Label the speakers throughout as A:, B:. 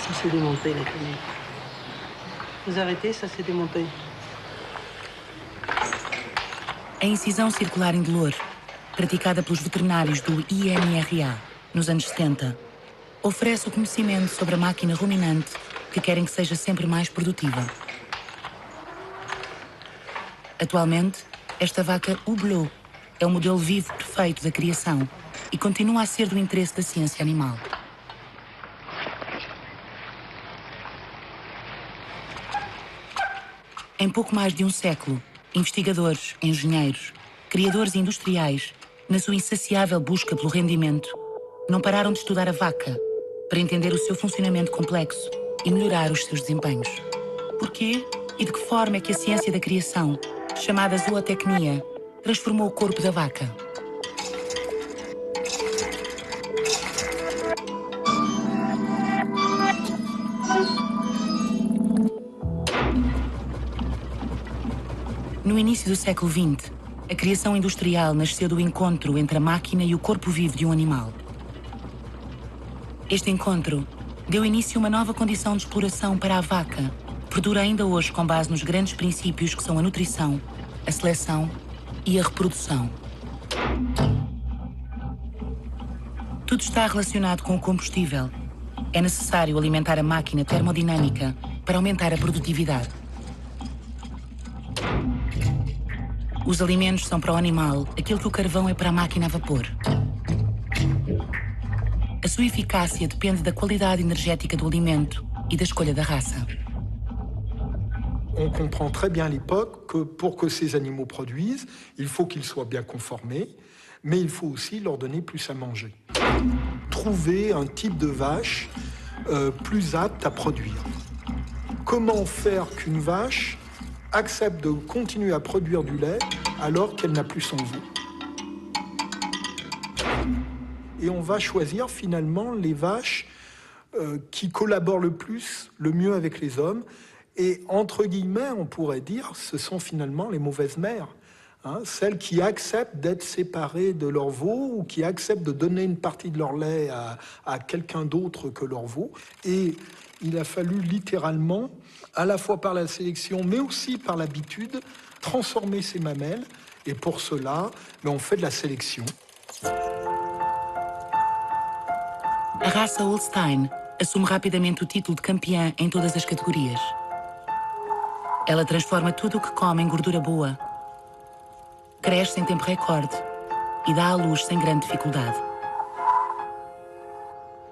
A: Ça s'est démonté, la clinique. Vous arrêtez, ça s'est démonté.
B: A incisão circular indolor, praticada pelos veterinários do INRA nos anos 70, oferece o conhecimento sobre a máquina ruminante que querem que seja sempre mais produtiva. Atualmente, esta vaca Hublot é o modelo vivo perfeito da criação e continua a ser do interesse da ciência animal. Em pouco mais de um século, investigadores, engenheiros, criadores industriais, na sua insaciável busca pelo rendimento, não pararam de estudar a vaca para entender o seu funcionamento complexo e melhorar os seus desempenhos. Porquê e de que forma é que a ciência da criação, chamada zootecnia, transformou o corpo da vaca? No início do século XX, a criação industrial nasceu do encontro entre a máquina e o corpo vivo de um animal. Este encontro deu início a uma nova condição de exploração para a vaca, que perdura ainda hoje com base nos grandes princípios que são a nutrição, a seleção e a reprodução. Tudo está relacionado com o combustível. É necessário alimentar a máquina termodinâmica para aumentar a produtividade. Os alimentos são para o animal aquilo que o carvão é para a máquina a vapor. A sua eficácia depende da qualidade energética do alimento e da escolha da raça.
C: On comprend très bien à l'époque que pour que ces animaux produisent, il faut qu'ils soient bien conformés, mais il faut aussi leur donner plus à manger. Trouver un type de vache plus apte à produire. Comment faire qu'une vache accepte de continuer à produire du lait alors qu'elle n'a plus son veau? Et on va choisir finalement les vaches qui collaborent le mieux avec les hommes. Et entre guillemets, on pourrait dire, ce sont finalement les mauvaises mères. Hein, celles qui acceptent d'être séparées de leur veau ou qui acceptent de donner une partie de leur lait à quelqu'un d'autre que leur veau. Et il a fallu littéralement, à la fois par la sélection, mais aussi par l'habitude, transformer ces mamelles. Et pour cela, on fait de la sélection.
B: A raça Holstein assume rapidamente o título de campeã em todas as categorias. Ela transforma tudo o que come em gordura boa, cresce em tempo recorde e dá à luz sem grande dificuldade.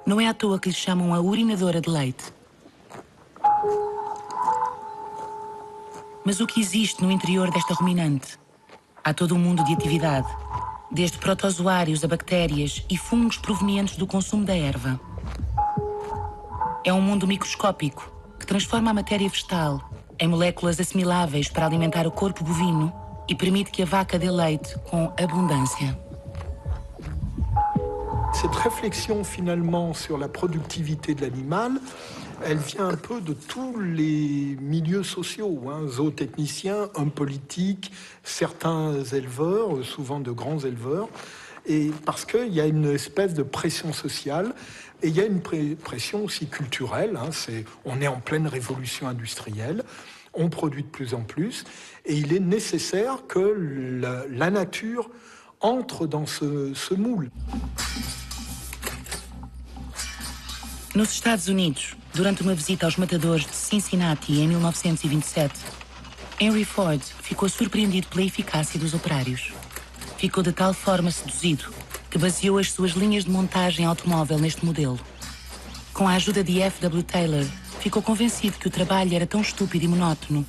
B: Não é à toa que lhe chamam a urinadora de leite. Mas o que existe no interior desta ruminante? Há todo um mundo de atividade, desde protozoários a bactérias e fungos provenientes do consumo da erva. É um mundo microscópico que transforma a matéria vegetal em moléculas assimiláveis para alimentar o corpo bovino e permite que a vaca dê leite com abundância.
C: Cette réflexion finalement sur la productivité de l'animal, elle vient un peu de tous les milieux sociaux, hein, zootechniciens, hommes politiques, certains éleveurs, souvent de grands éleveurs, et parce qu'il y a une espèce de pression sociale et il y a une pression aussi culturelle. Hein, on est en pleine révolution industrielle, on produit de plus en plus, et il est nécessaire que la nature entre dans ce moule.
B: Nos Estados Unidos, durante uma visita aos matadores de Cincinnati em 1927, Henry Ford ficou surpreendido pela eficácia dos operários. Ficou de tal forma seduzido que baseou as suas linhas de montagem automóvel neste modelo. Com a ajuda de F.W. Taylor, ficou convencido que o trabalho era tão estúpido e monótono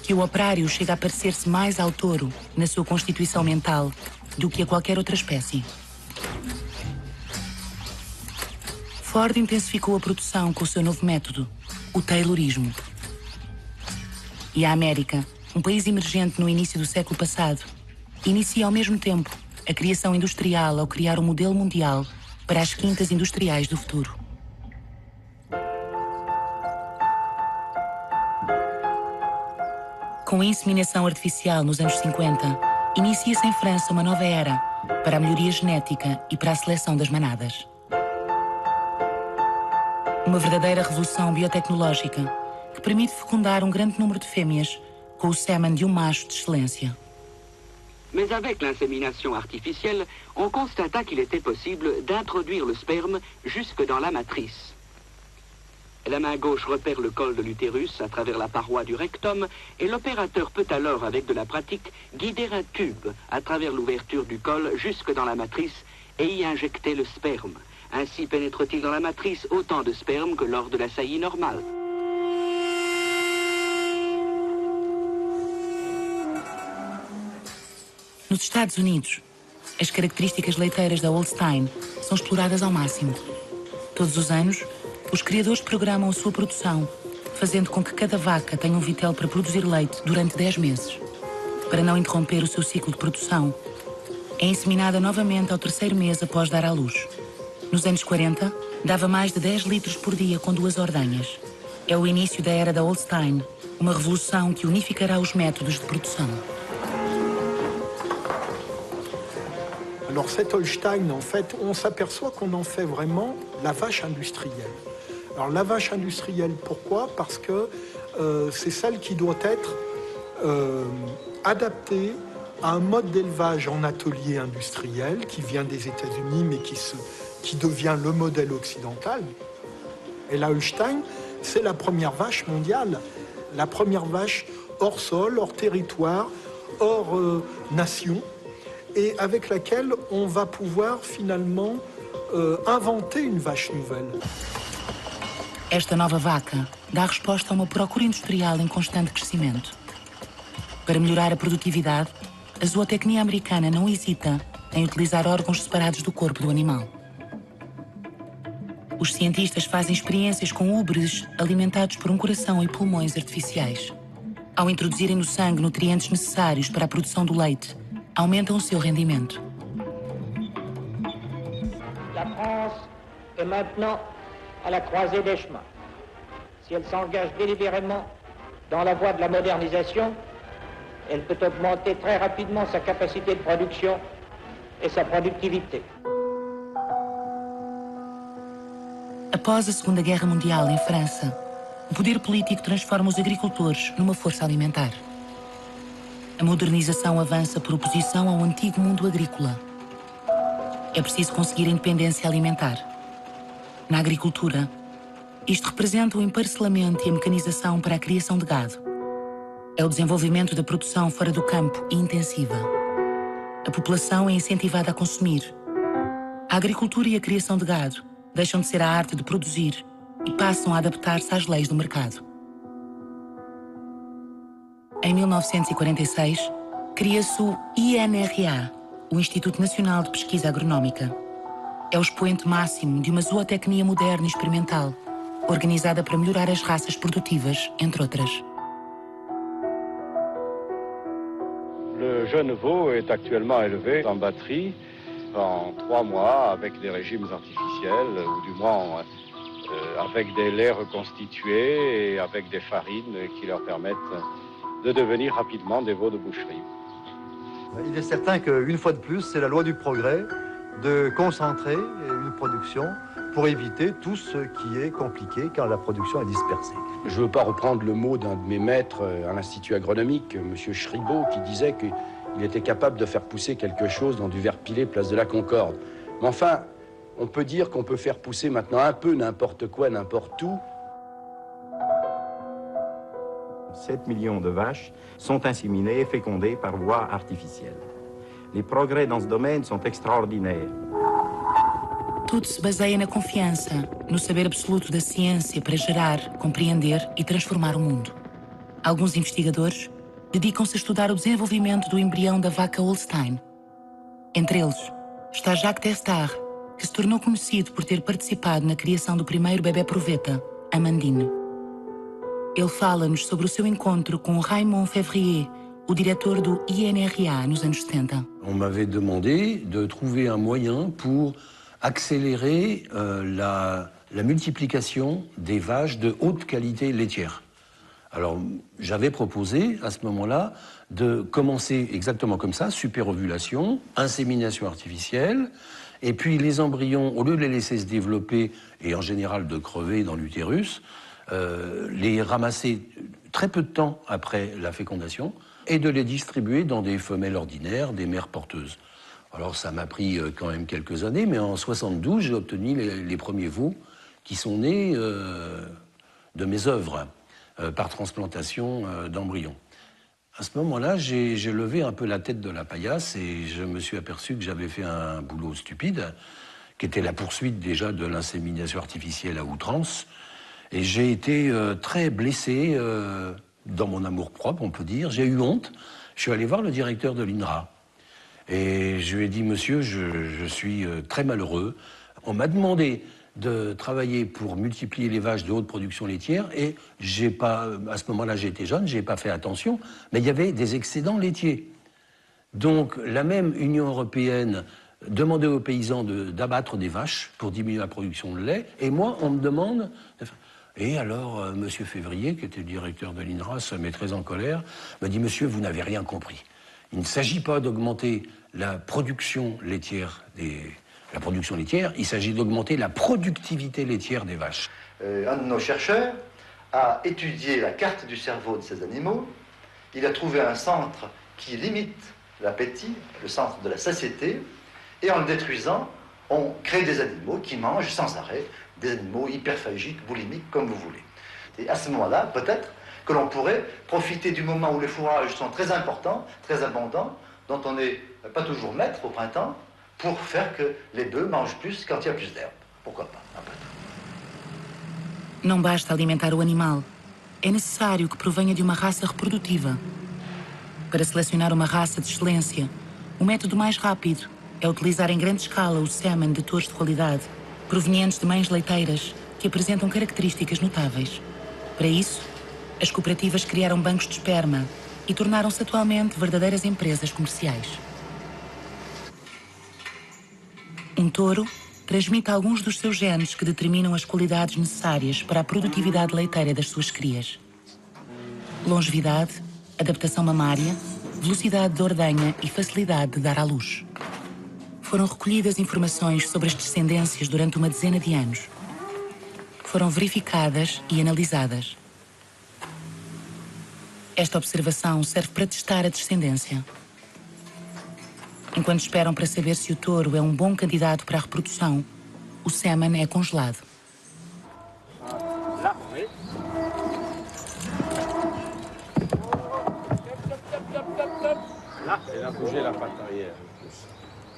B: que o operário chega a parecer-se mais ao touro na sua constituição mental do que a qualquer outra espécie. Ford intensificou a produção com o seu novo método, o Taylorismo. E a América, um país emergente no início do século passado, inicia ao mesmo tempo a criação industrial ao criar um modelo mundial para as quintas industriais do futuro. Com a inseminação artificial nos anos 50, inicia-se em França uma nova era para a melhoria genética e para a seleção das manadas. Uma verdadeira revolução biotecnológica que permite fecundar um grande número de fêmeas com o sêmen de um macho de excelência.
D: Mais avec l'insémination artificielle, on constata qu'il était possible d'introduire le sperme jusque dans la matrice. La main gauche repère le col de l'utérus à travers la paroi du rectum et l'opérateur peut alors, avec de la pratique, guider un tube à travers l'ouverture du col jusque dans la matrice et y injecter le sperme. Ainsi pénètre-t-il dans la matrice autant de sperme que lors de la saillie normale.
B: Nos Estados Unidos, as características leiteiras da Holstein são exploradas ao máximo. Todos os anos, os criadores programam a sua produção, fazendo com que cada vaca tenha um vitel para produzir leite durante 10 meses. Para não interromper o seu ciclo de produção, é inseminada novamente ao 3º mês após dar à luz. Nos anos 40, dava mais de 10 litros por dia com 2 ordenhas. É o início da era da Holstein, uma revolução que unificará os métodos de produção.
C: Alors cette Holstein, en fait, on s'aperçoit qu'on en fait vraiment la vache industrielle. Alors la vache industrielle, pourquoi? Parce que c'est celle qui doit être adaptée à un mode d'élevage en atelier industriel qui vient des États-Unis mais qui devient le modèle occidental. Et la Holstein, c'est la première vache mondiale, la première vache hors sol, hors territoire, hors nation, et avec laquelle on va pouvoir finalement inventer une vache nouvelle.
B: Esta nova vaca dá resposta a uma procura industrial em constante crescimento. Para melhorar a produtividade, a zootecnia americana não hesita em utilizar órgãos separados do corpo do animal. Os cientistas fazem experiências com úberes alimentados por um coração e pulmões artificiais. Ao introduzirem no sangue nutrientes necessários para a produção do leite, aumentam o seu rendimento.
E: La France est maintenant à la croisée des chemins. Si elle s'engage délibérément dans la voie de la modernisation, elle peut augmenter très rapidement sa capacité de production et sa productivité.
B: Após a Segunda Guerra Mundial em França, o poder político transforma os agricultores numa força alimentar. A modernização avança por oposição ao antigo mundo agrícola. É preciso conseguir a independência alimentar. Na agricultura, isto representa o emparcelamento e a mecanização para a criação de gado. É o desenvolvimento da produção fora do campo e intensiva. A população é incentivada a consumir. A agricultura e a criação de gado deixam de ser a arte de produzir e passam a adaptar-se às leis do mercado. Em 1946, cria-se o INRA, o Instituto Nacional de Pesquisa Agronómica. É o expoente máximo de uma zootecnia moderna e experimental, organizada para melhorar as raças produtivas, entre outras.
F: Le jeune veau est actuellement élevé en batterie en 3 mois avec des régimes artificiels, ou du moins avec des laits reconstitués et avec des farines qui leur permettent de devenir rapidement des veaux de boucherie.
G: Il est certain qu'une fois de plus, c'est la loi du progrès de concentrer une production pour éviter tout ce qui est compliqué quand la production est dispersée.
H: Je ne veux pas reprendre le mot d'un de mes maîtres à l'Institut agronomique, M. Schribaud, qui disait qu'il était capable de faire pousser quelque chose dans du verre pilé place de la Concorde. Mais enfin, on peut dire qu'on peut faire pousser maintenant un peu n'importe quoi, n'importe où.
I: 7 millions de vaches sont inséminées et fécondées par voie artificielle. Les progrès dans ce domaine sont extraordinaires.
B: Tudo se baseia na confiança, no saber absoluto da ciência para gerar, compreender e transformar o mundo. Alguns investigadores dedicam-se a estudar o desenvolvimento do embrião da vaca Holstein. Entre eles está Jacques Testard, que se tornou conhecido por ter participado na criação do primeiro bebê proveta, Amandine. Ele fala-nos sobre o seu encontro com Raymond Février, o diretor do INRA nos anos 70.
J: On m'avait demandé de trouver un moyen pour accélérer la multiplication des vaches de haute qualité laitière. Alors, j'avais proposé à ce moment-là de commencer exactement comme ça, superovulation, insémination artificielle, Et puis les embryons, au lieu de les laisser se développer et en général de crever dans l'utérus, les ramasser très peu de temps après la fécondation et de les distribuer dans des femelles ordinaires, des mères porteuses. Alors ça m'a pris quand même quelques années, mais en 72, j'ai obtenu les premiers veaux qui sont nés de mes œuvres par transplantation d'embryons. À ce moment-là, j'ai levé un peu la tête de la paillasse et je me suis aperçu que j'avais fait un boulot stupide, qui était la poursuite déjà de l'insémination artificielle à outrance. Et j'ai été très blessé dans mon amour-propre, on peut dire. J'ai eu honte. Je suis allé voir le directeur de l'INRA. Et je lui ai dit, monsieur, je suis très malheureux. On m'a demandé de travailler pour multiplier les vaches de haute production laitière et j'ai pas, à ce moment-là j'étais jeune, j'ai pas fait attention, mais il y avait des excédents laitiers. Donc la même Union européenne demandait aux paysans d'abattre des vaches pour diminuer la production de lait et moi on me demande... Et alors monsieur Février, qui était le directeur de l'INRA, se met très en colère, me dit, monsieur, vous n'avez rien compris. Il ne s'agit pas d'augmenter la production laitière il s'agit d'augmenter la productivité laitière des vaches.
G: Un de nos chercheurs a étudié la carte du cerveau de ces animaux. Il a trouvé un centre qui limite l'appétit, le centre de la satiété, et en le détruisant, on crée des animaux qui mangent sans arrêt, des animaux hyperphagiques, boulimiques, comme vous voulez. Et à ce moment-là, peut-être que l'on pourrait profiter du moment où les fourrages sont très importants, très abondants, dont on n'est pas toujours maître au printemps, pour faire que les bœufs mangent plus quand il y a plus d'herbe. Pourquoi pas, après tout.
B: Não basta alimentar o animal. É necessário que provenha de uma raça reprodutiva. Para selecionar uma raça de excelência, o método mais rápido é utilizar em grande escala o sêmen de touros de qualidade, provenientes de mães leiteiras que apresentam características notáveis. Para isso, as cooperativas criaram bancos de esperma e tornaram-se atualmente verdadeiras empresas comerciais. Um touro transmite alguns dos seus genes que determinam as qualidades necessárias para a produtividade leiteira das suas crias. Longevidade, adaptação mamária, velocidade de ordenha e facilidade de dar à luz. Foram recolhidas informações sobre as descendências durante uma dezena de anos. Foram verificadas e analisadas. Esta observação serve para testar a descendência. Enquanto esperam para saber se o touro é um bom candidato para a reprodução, o sêmen é congelado.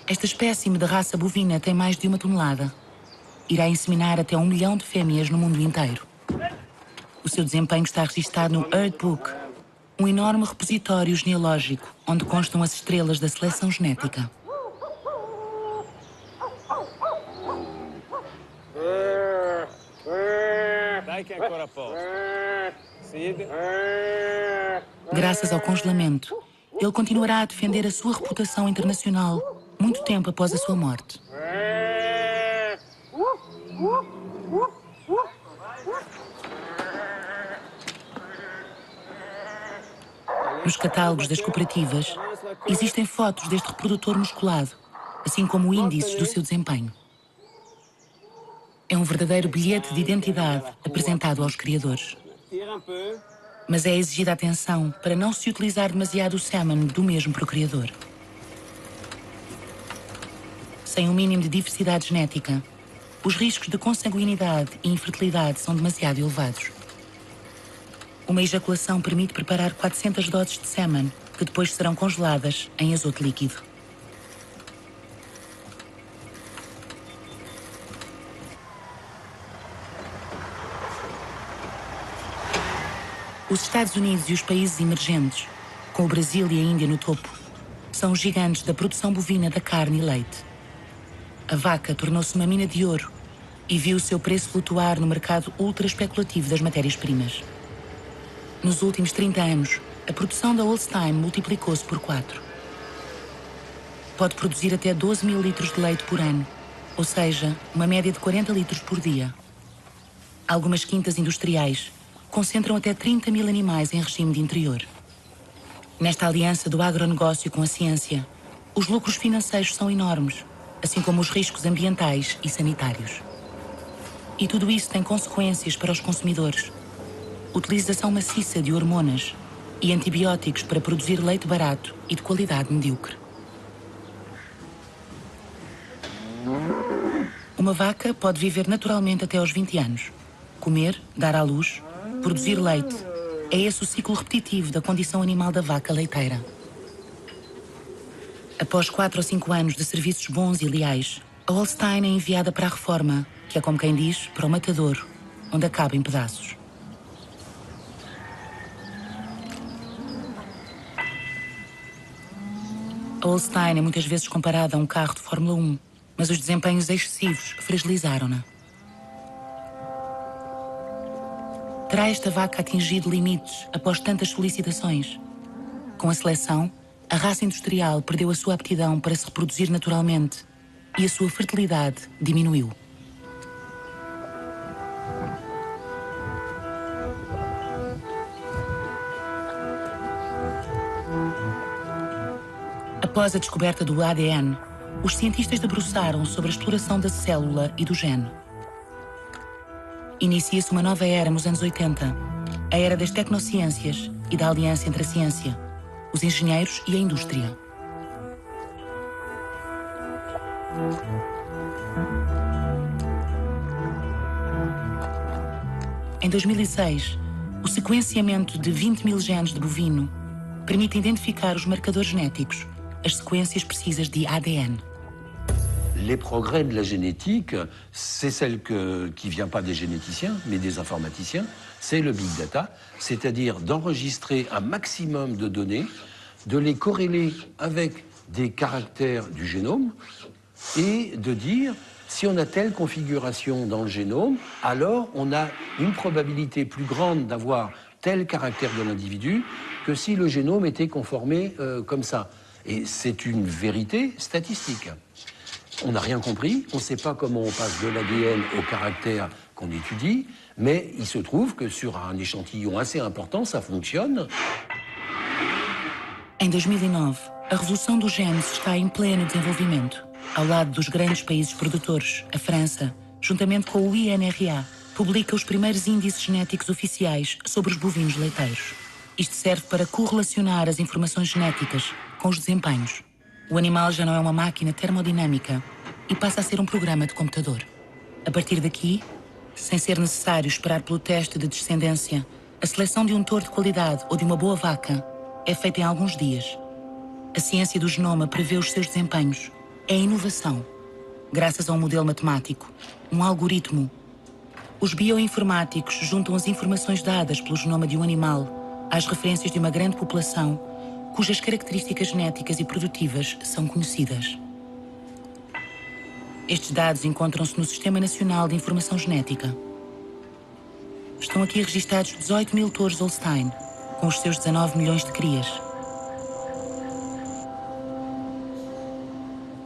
B: Esta espécime de raça bovina tem mais de 1 tonelada. Irá inseminar até 1 milhão de fêmeas no mundo inteiro. O seu desempenho está registado no Earth Book, um enorme repositório genealógico onde constam as estrelas da seleção genética. Graças ao congelamento, ele continuará a defender a sua reputação internacional muito tempo após a sua morte. Nos catálogos das cooperativas, existem fotos deste reprodutor musculado, assim como índices do seu desempenho. É um verdadeiro bilhete de identidade apresentado aos criadores. Mas é exigida atenção para não se utilizar demasiado o sêmen do mesmo procriador. Sem um mínimo de diversidade genética, os riscos de consanguinidade e infertilidade são demasiado elevados. Uma ejaculação permite preparar 400 doses de sêmen, que depois serão congeladas em azoto líquido. Os Estados Unidos e os países emergentes, com o Brasil e a Índia no topo, são os gigantes da produção bovina da carne e leite. A vaca tornou-se uma mina de ouro e viu o seu preço flutuar no mercado ultra especulativo das matérias-primas. Nos últimos 30 anos, a produção da Holstein multiplicou-se por 4. Pode produzir até 12 mil litros de leite por ano, ou seja, uma média de 40 litros por dia. Algumas quintas industriais concentram até 30 mil animais em regime de interior. Nesta aliança do agronegócio com a ciência, os lucros financeiros são enormes assim como os riscos ambientais e sanitários. E tudo isso tem consequências para os consumidores. Utilização maciça de hormonas e antibióticos para produzir leite barato e de qualidade medíocre. Uma vaca pode viver naturalmente até aos 20 anos. Comer, dar à luz, produzir leite. É esse o ciclo repetitivo da condição animal da vaca leiteira. Após 4 ou 5 anos de serviços bons e leais, a Holstein é enviada para a reforma, que é como quem diz, para o matadouro, onde acaba em pedaços. A Holstein é muitas vezes comparada a um carro de Fórmula 1, mas os desempenhos excessivos fragilizaram-na. Terá esta vaca atingido limites após tantas solicitações? Com a seleção, a raça industrial perdeu a sua aptidão para se reproduzir naturalmente e a sua fertilidade diminuiu. Após a descoberta do ADN, os cientistas debruçaram sobre a exploração da célula e do gene. Inicia-se uma nova era nos anos 80, a era das tecnociências e da aliança entre a ciência, os engenheiros e a indústria. Em 2006, o sequenciamento de 20 mil genes de bovino permite identificar os marcadores genéticos, as sequências precisas de ADN.
J: Les progrès de la génétique, c'est celle qui vient pas des généticiens, mais des informaticiens, c'est le big data, c'est-à-dire d'enregistrer un maximum de données, de les corréler avec des caractères du génome et de dire si on a telle configuration dans le génome, alors on a une probabilité plus grande d'avoir tel caractère de l'individu que si le génome était conformé comme ça. Et c'est une vérité statistique. On n'a rien compris, on ne sait pas comment on passe de l'ADN au caractère qu'on étudie, mais il se trouve que sur un échantillon assez important, ça fonctionne.
B: Em 2009, a revolução dos genes está em pleno desenvolvimento. Ao lado dos grandes países produtores, a França, juntamente com o INRA, publica os primeiros índices genéticos oficiais sobre os bovinos leiteiros. Isto serve para correlacionar as informações genéticas com os desempenhos. O animal já não é uma máquina termodinâmica e passa a ser um programa de computador. A partir daqui, sem ser necessário esperar pelo teste de descendência, a seleção de um touro de qualidade ou de uma boa vaca é feita em alguns dias. A ciência do genoma prevê os seus desempenhos. É inovação. Graças a um modelo matemático, um algoritmo. Os bioinformáticos juntam as informações dadas pelo genoma de um animal às referências de uma grande população cujas características genéticas e produtivas são conhecidas. Estes dados encontram-se no Sistema Nacional de Informação Genética. Estão aqui registados 18 mil touros Holstein, com os seus 19 milhões de crias.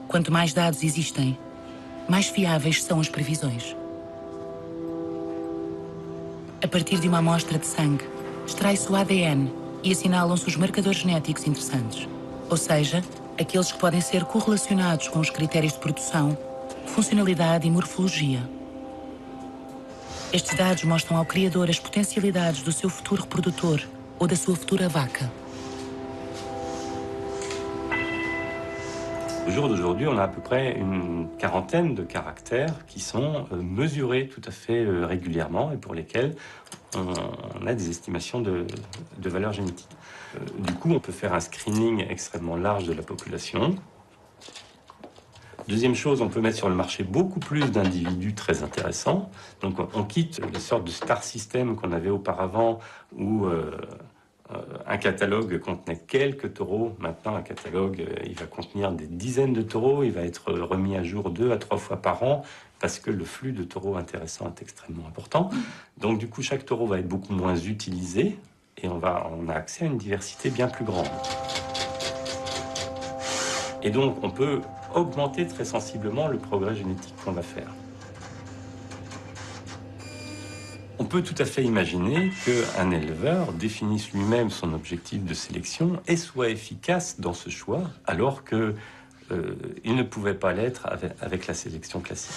B: Quanto mais dados existem, mais fiáveis são as previsões. A partir de uma amostra de sangue, extrai-se o ADN e assinalam-se os marcadores genéticos interessantes, ou seja, aqueles que podem ser correlacionados com os critérios de produção, funcionalidade e morfologia. Estes dados mostram ao criador as potencialidades do seu futuro reprodutor ou da sua futura vaca.
K: Au jour d'aujourd'hui, on a à peu près une quarantaine de caractères qui sont mesurés tout à fait régulièrement et pour lesquels on a des estimations de valeur génétique. Du coup, on peut faire un screening extrêmement large de la population. Deuxième chose, on peut mettre sur le marché beaucoup plus d'individus très intéressants. Donc on quitte les sortes de star system qu'on avait auparavant où un catalogue contenait quelques taureaux. Maintenant, un catalogue, il va contenir des dizaines de taureaux. Il va être remis à jour 2 à 3 fois par an parce que le flux de taureaux intéressants est extrêmement important. Donc du coup, chaque taureau va être beaucoup moins utilisé et on a accès à une diversité bien plus grande. Et donc, on peut augmenter très sensiblement le progrès génétique qu'on va faire. On peut tout à fait imaginer qu'un éleveur définisse lui-même son objectif de sélection et soit efficace dans ce choix, alors que il ne pouvait pas l'être avec la sélection classique.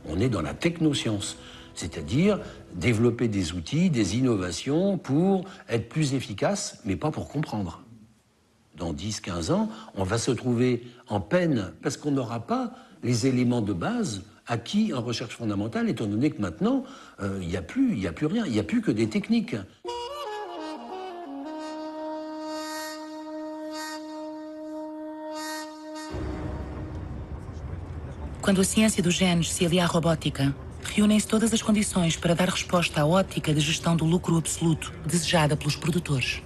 J: On est dans la technoscience, c'est-à-dire développer des outils, des innovations pour être plus efficace, mais pas pour comprendre. Dans 10-15 ans, on va se trouver en peine parce qu'on n'aura pas les éléments de base acquis en recherche fondamentale, étant donné que maintenant, il n'y a plus rien, il n'y a plus que des techniques.
B: Quando a ciência dos genes se alia à robótica, reúnem-se todas as condições para dar resposta à ótica de gestão do lucro absoluto desejada pelos produtores.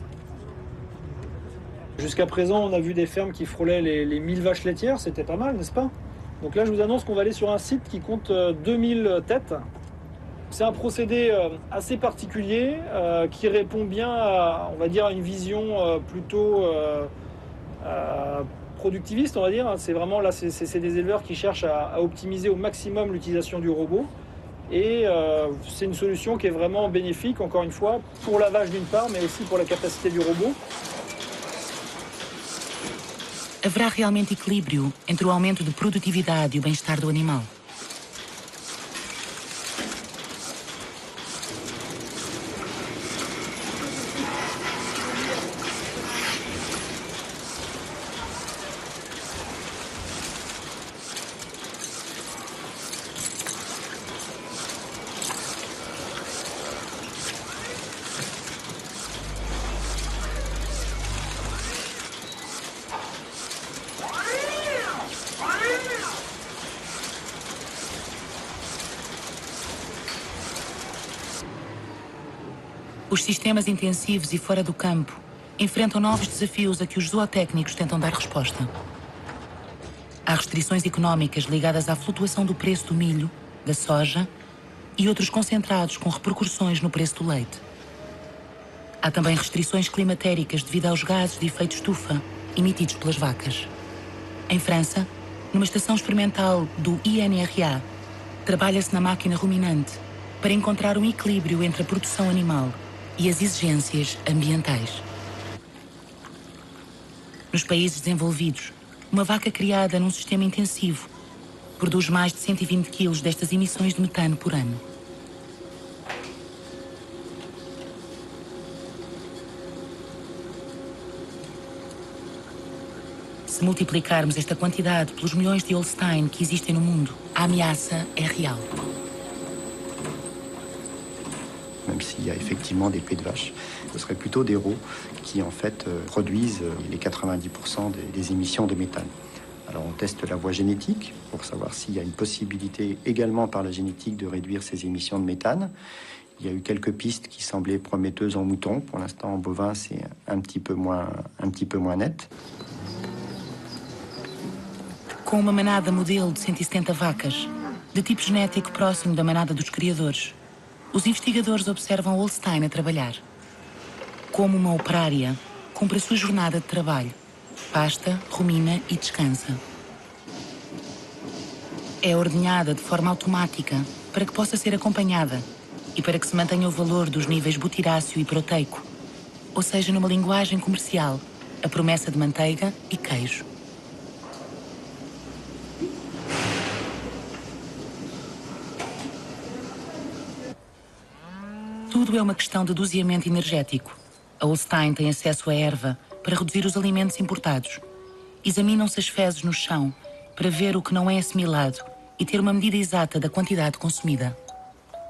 L: Jusqu'à présent, on a vu des fermes qui frôlaient les 1000 vaches laitières, c'était pas mal, n'est-ce pas? Donc là, je vous annonce qu'on va aller sur un site qui compte 2000 têtes. C'est un procédé assez particulier qui répond bien à, on va dire, à une vision plutôt productiviste, on va dire. C'est vraiment là, c'est des éleveurs qui cherchent à optimiser au maximum l'utilisation du robot. Et c'est une solution qui est vraiment bénéfique, encore une fois, pour la vache d'une part, mais aussi pour la capacité du robot.
B: Haverá realmente equilíbrio entre o aumento de produtividade e o bem-estar do animal? Os sistemas intensivos e fora do campo enfrentam novos desafios a que os zootécnicos tentam dar resposta. Há restrições económicas ligadas à flutuação do preço do milho, da soja e outros concentrados com repercussões no preço do leite. Há também restrições climatéricas devido aos gases de efeito estufa emitidos pelas vacas. Em França, numa estação experimental do INRA, trabalha-se na máquina ruminante para encontrar um equilíbrio entre a produção animal e as exigências ambientais. Nos países desenvolvidos, uma vaca criada num sistema intensivo produz mais de 120 quilos destas emissões de metano por ano. Se multiplicarmos esta quantidade pelos milhões de Holstein que existem no mundo, a ameaça é real.
M: Même s'il y a effectivement des prix de vache, ce serait plutôt des rots qui en fait produisent les 90% des émissions de méthane. Alors on teste la voie génétique pour savoir s'il y a une possibilité également par la génétique de réduire ces émissions de méthane. Il y a eu quelques pistes qui semblaient prometteuses en mouton. Pour l'instant en bovin c'est un petit peu moins net.
B: Com uma manada modelo de 170 vacas, de tipo genético próximo da manada dos criadores, os investigadores observam Holstein a trabalhar. Como uma operária, cumpre a sua jornada de trabalho. Pasta, rumina e descansa. É ordenhada de forma automática para que possa ser acompanhada e para que se mantenha o valor dos níveis butiráceo e proteico, ou seja, numa linguagem comercial, a promessa de manteiga e queijo. Tudo é uma questão de doseamento energético. A Holstein tem acesso à erva para reduzir os alimentos importados. Examinam-se as fezes no chão para ver o que não é assimilado e ter uma medida exata da quantidade consumida.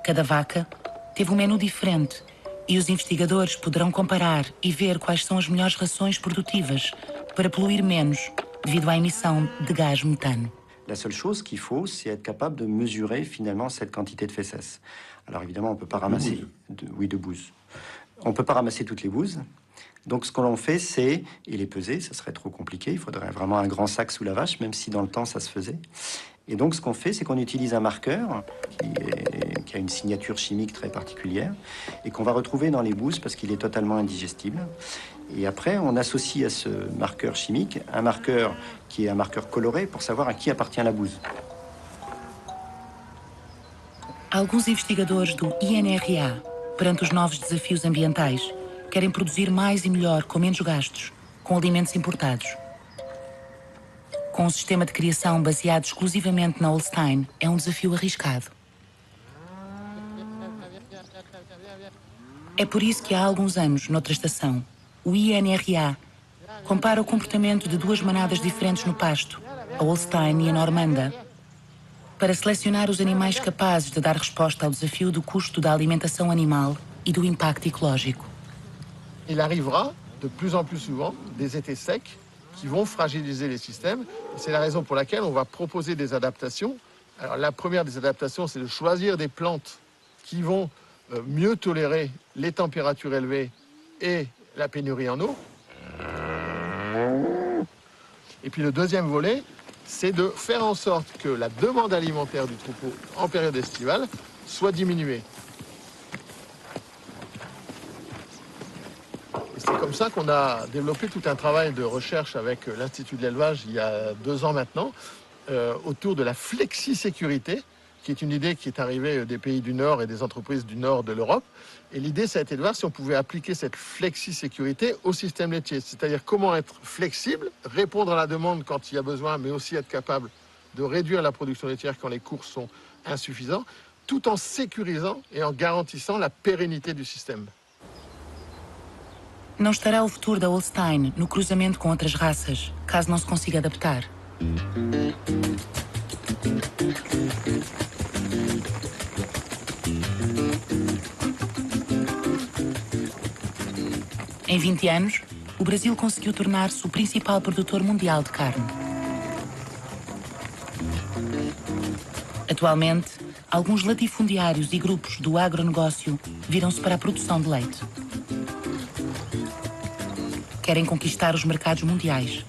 B: Cada vaca teve um menu diferente e os investigadores poderão comparar e ver quais são as melhores rações produtivas para poluir menos devido à emissão de gás metano.
M: La seule chose qu'il faut, c'est être capable de mesurer finalement cette quantité de fesses. Alors évidemment, on ne peut pas ramasser... de bouses. On ne peut pas ramasser toutes les bouses. Donc ce que l'on fait, c'est... Et les peser, ça serait trop compliqué. Il faudrait vraiment un grand sac sous la vache, même si dans le temps, ça se faisait. Et donc ce qu'on fait, c'est qu'on utilise un marqueur qui a une signature chimique très particulière et qu'on va retrouver dans les bouses parce qu'il est totalement indigestible. Et après, on associe à ce marqueur chimique un marqueur qui est un marqueur coloré pour savoir à qui appartient la bouse.
B: Alguns investigadores do INRA, perante os novos desafios ambientais, querem produzir mais e melhor com menos gastos, com alimentos importados. Com um sistema de criação baseado exclusivamente na Holstein, é um desafio arriscado. É por isso que há alguns anos, noutra estação, o INRA compara o comportamento de duas manadas diferentes no pasto, a Holstein e a Normanda, para selecionar os animais capazes de dar resposta ao desafio do custo da alimentação animal e do impacto ecológico.
N: Il arrivera de plus en plus souvent des étés secs qui vont fragiliser les systèmes. C'est la raison pour laquelle on va proposer des adaptations. Alors, la première des adaptations, c'est de choisir des plantes qui vont mieux tolérer les températures élevées et la pénurie en eau. Et puis le deuxième volet, c'est de faire en sorte que la demande alimentaire du troupeau en période estivale soit diminuée. C'est comme ça qu'on a développé tout un travail de recherche avec l'Institut de l'élevage il y a 2 ans maintenant, autour de la flexi-sécurité, qui est une idée qui est arrivée des pays du Nord et des entreprises du Nord de l'Europe. Et l'idée, ça a été de voir si on pouvait appliquer cette flexi-sécurité au système laitier. C'est-à-dire comment être flexible, répondre à la demande quand il y a besoin, mais aussi être capable de réduire la production laitière quand les cours sont insuffisants, tout en sécurisant et en garantissant la pérennité du système.
B: Não estará o futuro da Holstein no cruzamento com outras raças, caso não se consiga adaptar. Em 20 anos, o Brasil conseguiu tornar-se o principal produtor mundial de carne. Atualmente, alguns latifundiários e grupos do agronegócio viram-se para a produção de leite. Querem conquistar os mercados mundiais.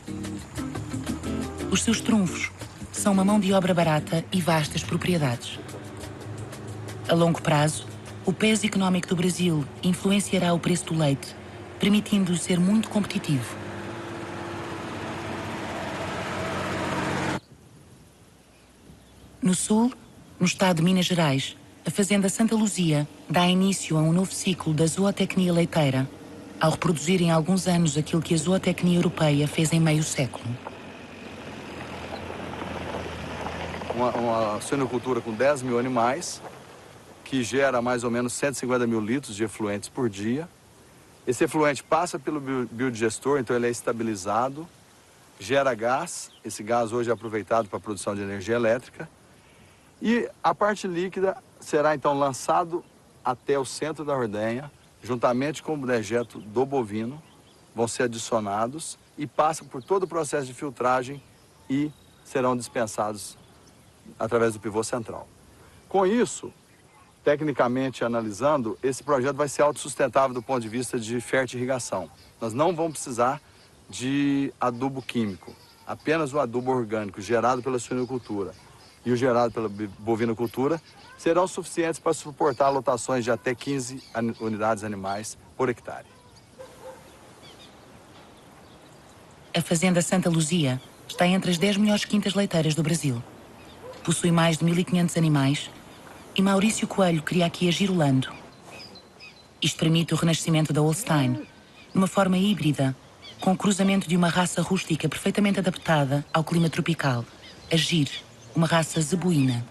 B: Os seus trunfos são uma mão de obra barata e vastas propriedades. A longo prazo, o peso económico do Brasil influenciará o preço do leite, permitindo-lhe ser muito competitivo. No sul, no estado de Minas Gerais, a Fazenda Santa Luzia dá início a um novo ciclo da zootecnia leiteira, ao reproduzir em alguns anos aquilo que a zootecnia europeia fez em meio século.
O: Uma suinocultura com 10 mil animais, que gera mais ou menos 150 mil litros de efluentes por dia. Esse efluente passa pelo biodigestor, então ele é estabilizado, gera gás. Esse gás hoje é aproveitado para a produção de energia elétrica. E a parte líquida será então lançado até o centro da ordenha, juntamente com o dejeto do bovino, vão ser adicionados e passam por todo o processo de filtragem e serão dispensados através do pivô central. Com isso, tecnicamente analisando, esse projeto vai ser autossustentável do ponto de vista de fertirrigação. Nós não vamos precisar de adubo químico, apenas o adubo orgânico gerado pela suinocultura e o gerado pela bovinocultura serão suficientes para suportar lotações de até 15 unidades animais por hectare.
B: A Fazenda Santa Luzia está entre as 10 melhores quintas leiteiras do Brasil. Possui mais de 1.500 animais e Maurício Coelho cria aqui a Girolando. Isto permite o renascimento da Holstein, numa forma híbrida, com o cruzamento de uma raça rústica perfeitamente adaptada ao clima tropical, a Gir, uma raça zebuína.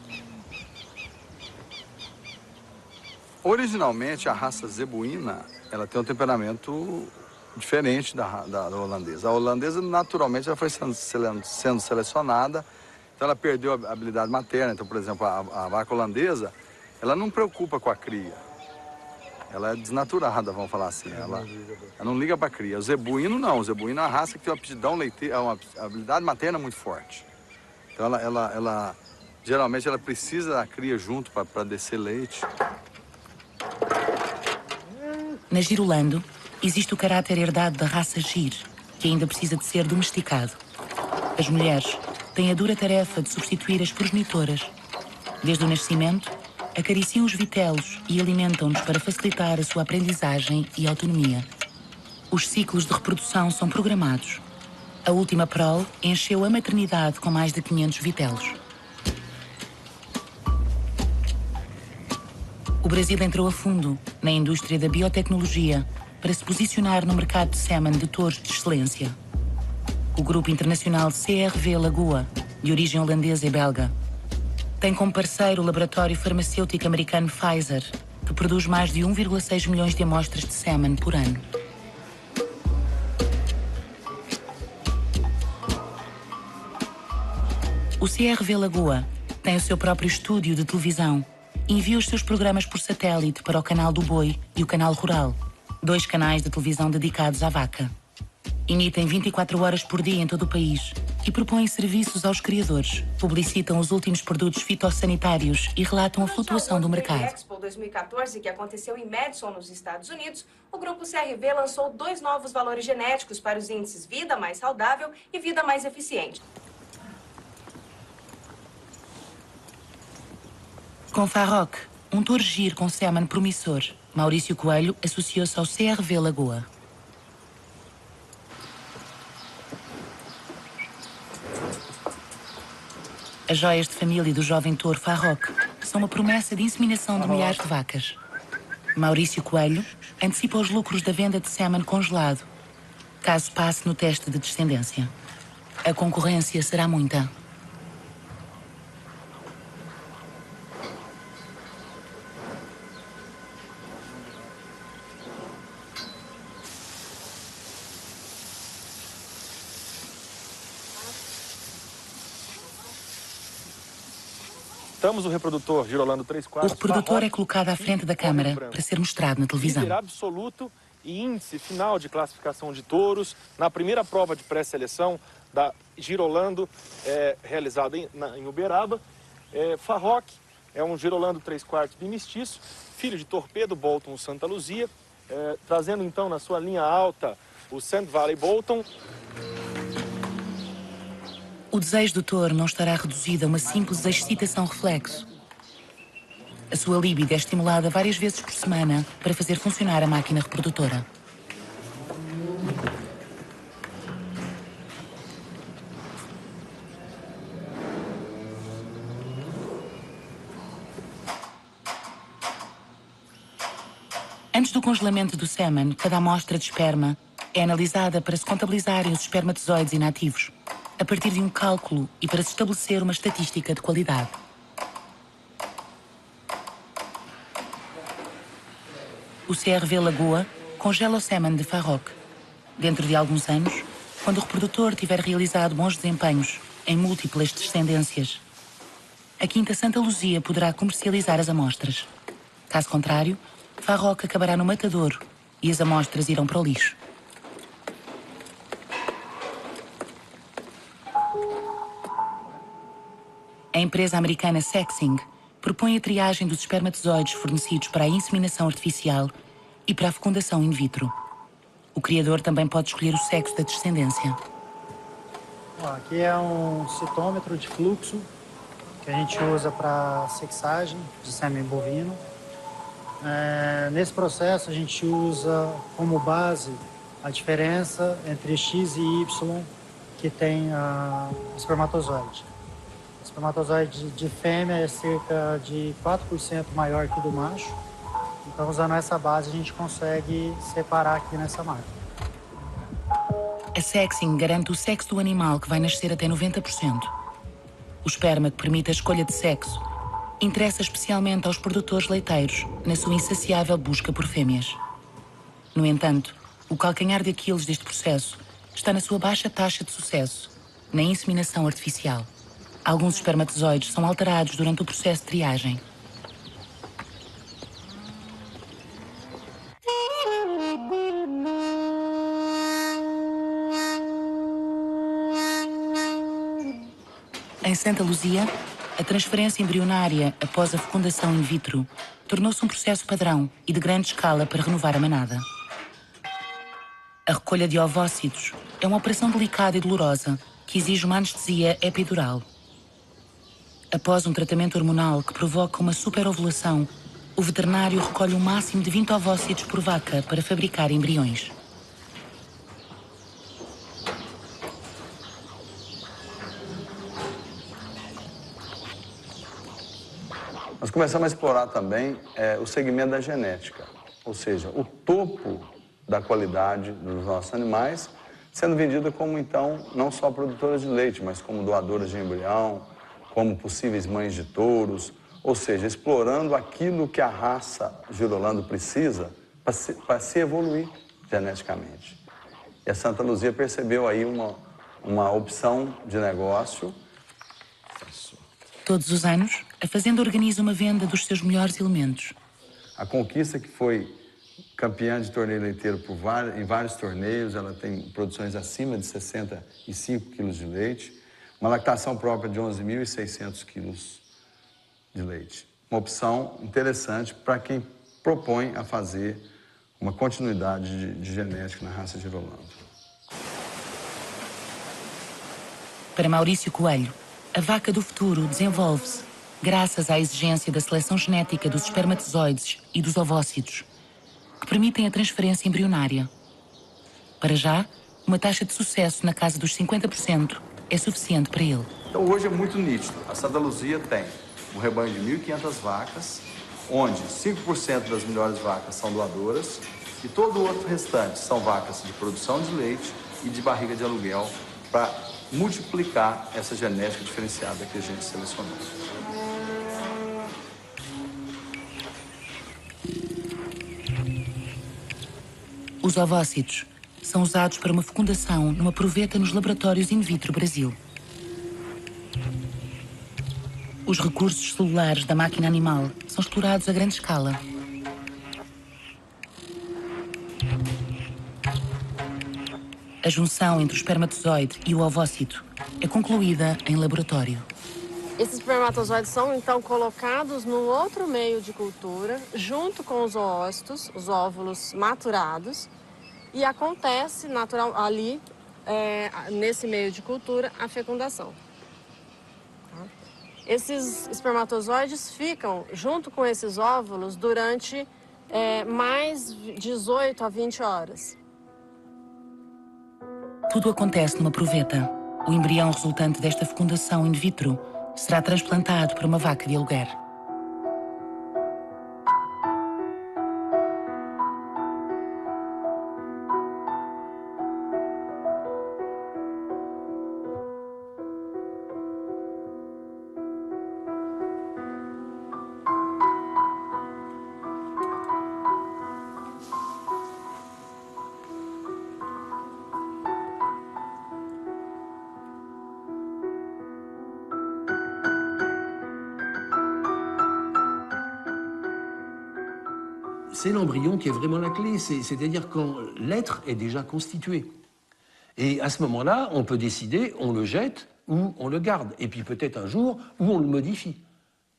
O: Originalmente, a raça zebuína, ela tem um temperamento diferente da holandesa. A holandesa, naturalmente, ela foi sendo selecionada, então ela perdeu a habilidade materna. Então, por exemplo, a vaca holandesa, ela não preocupa com a cria. Ela é desnaturada, vamos falar assim. Ela não liga para a cria. O zebuíno, não. O zebuíno é uma raça que tem uma aptidão leiteira, uma habilidade materna muito forte. Então, geralmente, ela precisa da cria junto para descer leite.
B: Na Girolando, existe o caráter herdado da raça Gir, que ainda precisa de ser domesticado. As mulheres têm a dura tarefa de substituir as progenitoras. Desde o nascimento, acariciam os vitelos e alimentam-nos para facilitar a sua aprendizagem e autonomia. Os ciclos de reprodução são programados. A última prole encheu a maternidade com mais de 500 vitelos. O Brasil entrou a fundo na indústria da biotecnologia para se posicionar no mercado de sêmen de touros de excelência. O grupo internacional CRV Lagoa, de origem holandesa e belga, tem como parceiro o laboratório farmacêutico americano Pfizer, que produz mais de 1,6 milhões de amostras de sêmen por ano. O CRV Lagoa tem o seu próprio estúdio de televisão e envia os seus programas por satélite para o Canal do Boi e o Canal Rural, 2 canais de televisão dedicados à vaca. Emitem 24 horas por dia em todo o país e propõem serviços aos criadores, publicitam os últimos produtos fitossanitários e relatam a flutuação do mercado.
P: Na Expo 2014, que aconteceu em Madison, nos Estados Unidos, o grupo CRV lançou 2 novos valores genéticos para os índices Vida Mais Saudável e Vida Mais Eficiente.
B: Com Farroc, um touro giro com sêmen promissor, Maurício Coelho associou-se ao CRV Lagoa. As joias de família do jovem touro Farroc são uma promessa de inseminação de milhares de vacas. Maurício Coelho antecipa os lucros da venda de sêmen congelado, caso passe no teste de descendência. A concorrência será muita.
Q: Temos o reprodutor Girolando 3/4.
B: O reprodutor é colocado à frente da câmara para ser mostrado na televisão.
Q: Líder absoluto e índice final de classificação de touros na primeira prova de pré-seleção da Girolando, realizada em Uberaba. Farroc é um Girolando 3/4 bimestiço, filho de Torpedo Bolton Santa Luzia, trazendo então na sua linha alta o Sand Valley Bolton.
B: O desejo do touro não estará reduzido a uma simples excitação reflexo. A sua libido é estimulada várias vezes por semana para fazer funcionar a máquina reprodutora. Antes do congelamento do sêmen, cada amostra de esperma é analisada para se contabilizarem os espermatozoides inativos, a partir de um cálculo e para se estabelecer uma estatística de qualidade. O CRV Lagoa congela o sêmen de Farroc. Dentro de alguns anos, quando o reprodutor tiver realizado bons desempenhos em múltiplas descendências, a Quinta Santa Luzia poderá comercializar as amostras. Caso contrário, Farroc acabará no matadouro e as amostras irão para o lixo. A empresa americana Sexing propõe a triagem dos espermatozoides fornecidos para a inseminação artificial e para a fecundação in vitro. O criador também pode escolher o sexo da descendência.
R: Aqui é um citômetro de fluxo que a gente usa para sexagem de sêmen bovino. Nesse processo a gente usa como base a diferença entre X e Y que tem o espermatozoide. O espermatozoide de fêmea é cerca de 4% maior que o do macho. Então, usando essa base, a gente consegue separar aqui nessa máquina.
B: A Sexing garante o sexo do animal que vai nascer até 90%. O esperma que permite a escolha de sexo interessa especialmente aos produtores leiteiros na sua insaciável busca por fêmeas. No entanto, o calcanhar de Aquiles deste processo está na sua baixa taxa de sucesso, na inseminação artificial. Alguns espermatozoides são alterados durante o processo de triagem. Em Santa Luzia, a transferência embrionária após a fecundação in vitro tornou-se um processo padrão e de grande escala para renovar a manada. A recolha de ovócitos é uma operação delicada e dolorosa que exige uma anestesia epidural. Após um tratamento hormonal que provoca uma superovulação, o veterinário recolhe um máximo de 20 ovócitos por vaca para fabricar embriões.
O: Nós começamos a explorar também o segmento da genética, ou seja, o topo da qualidade dos nossos animais, sendo vendida como, então, não só produtoras de leite, mas como doadoras de embrião, como possíveis mães de touros, ou seja, explorando aquilo que a raça Girolando precisa para se evoluir geneticamente. E a Santa Luzia percebeu aí uma opção de negócio.
B: Todos os anos, a fazenda organiza uma venda dos seus melhores elementos.
O: A Conquista, que foi campeã de torneio leiteiro em vários torneios, ela tem produções acima de 65 quilos de leite, uma lactação própria de 11.600 quilos de leite. Uma opção interessante para quem propõe a fazer uma continuidade de genética na raça Girolando.
B: Para Maurício Coelho, a vaca do futuro desenvolve-se graças à exigência da seleção genética dos espermatozoides e dos ovócitos, que permitem a transferência embrionária. Para já, uma taxa de sucesso na casa dos 50% é suficiente para ele.
O: Então hoje é muito nítido. A Santa Luzia tem um rebanho de 1.500 vacas, onde 5% das melhores vacas são doadoras e todo o outro restante são vacas de produção de leite e de barriga de aluguel para multiplicar essa genética diferenciada que a gente selecionou.
B: Os ovócitos são usados para uma fecundação numa proveta nos laboratórios in vitro Brasil. Os recursos celulares da máquina animal são explorados a grande escala. A junção entre o espermatozoide e o ovócito é concluída em laboratório.
S: Esses espermatozoides são, então, colocados num outro meio de cultura, junto com os oócitos, os óvulos maturados, e acontece natural, ali, nesse meio de cultura, a fecundação. Esses espermatozoides ficam junto com esses óvulos durante mais 18 a 20 horas.
B: Tudo acontece numa proveta. O embrião resultante desta fecundação in vitro será transplantado para uma vaca de aluguer.
J: C'est l'embryon qui est vraiment la clé, c'est-à-dire quand l'être est déjà constitué. Et à ce moment-là, on peut décider, on le jette ou on le garde. Et puis peut-être un jour où on le modifie.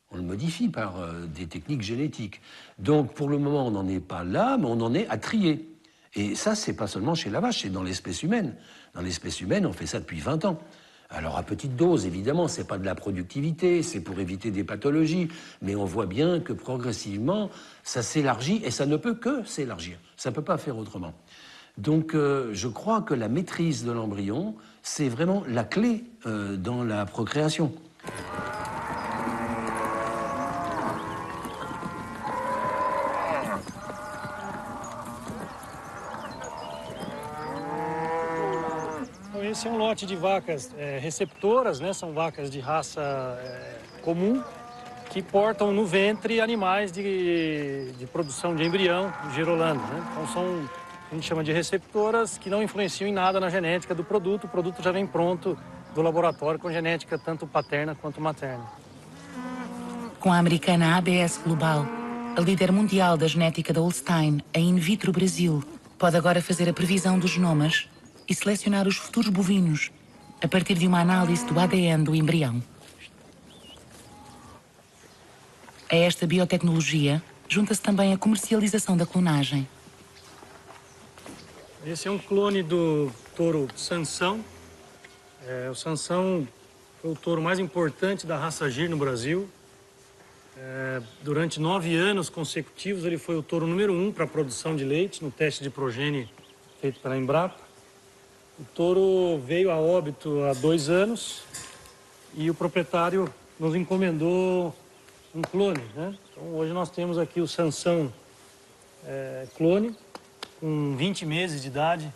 J: On le modifie par des techniques génétiques. Donc pour le moment, on n'en est pas là, mais on en est à trier. Et ça, c'est pas seulement chez la vache, c'est dans l'espèce humaine. Dans l'espèce humaine, on fait ça depuis 20 ans. Alors à petite dose, évidemment, c'est pas de la productivité, c'est pour éviter des pathologies, mais on voit bien que progressivement, ça s'élargit et ça ne peut que s'élargir. Ça ne peut pas faire autrement. Donc je crois que la maîtrise de l'embryon, c'est vraiment la clé dans la procréation.
L: Esse é um lote de vacas receptoras, né? São vacas de raça comum que portam no ventre animais de produção de embrião girolando, né? Então são, a gente chama de receptoras que não influenciam em nada na genética do produto. O produto já vem pronto do laboratório com genética tanto paterna quanto materna.
B: Com a americana ABS Global, a líder mundial da genética da Holstein, a In Vitro Brasil, pode agora fazer a previsão dos genomas e selecionar os futuros bovinos a partir de uma análise do ADN do embrião. A esta biotecnologia junta-se também a comercialização da clonagem.
L: Esse é um clone do touro Sansão. O Sansão foi o touro mais importante da raça Gir no Brasil. Durante 9 anos consecutivos, ele foi o touro número 1 para a produção de leite no teste de progênie feito pela Embrapa. O touro veio a óbito há 2 anos e o proprietário nos encomendou um clone, né? Então hoje nós temos aqui o Sansão clone com 20 meses de idade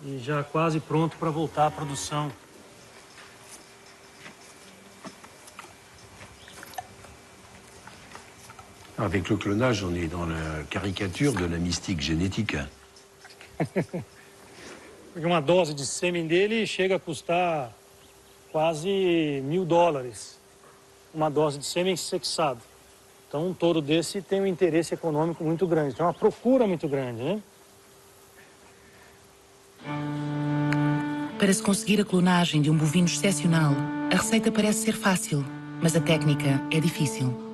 L: e já quase pronto para voltar à produção.
J: Avec le clonage, on est dans la caricature de la mystique génétique.
L: Porque uma dose de sêmen dele chega a custar quase $1.000. Uma dose de sêmen sexado. Então, um touro desse tem um interesse econômico muito grande, tem uma procura muito grande, né?
B: Para se conseguir a clonagem de um bovino excepcional, a receita parece ser fácil, mas a técnica é difícil.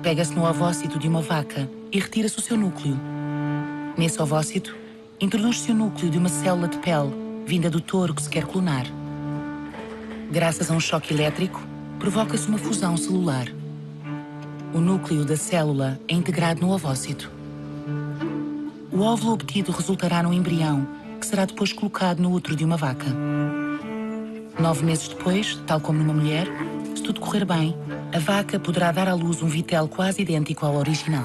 B: Pega-se no ovócito de uma vaca e retira-se o seu núcleo. Nesse ovócito, introduz-se o núcleo de uma célula de pele, vinda do touro que se quer clonar. Graças a um choque elétrico, provoca-se uma fusão celular. O núcleo da célula é integrado no ovócito. O óvulo obtido resultará num embrião, que será depois colocado no útero de uma vaca. 9 meses depois, tal como numa mulher, se tudo correr bem, a vaca poderá dar à luz um vitelo quase idêntico ao original.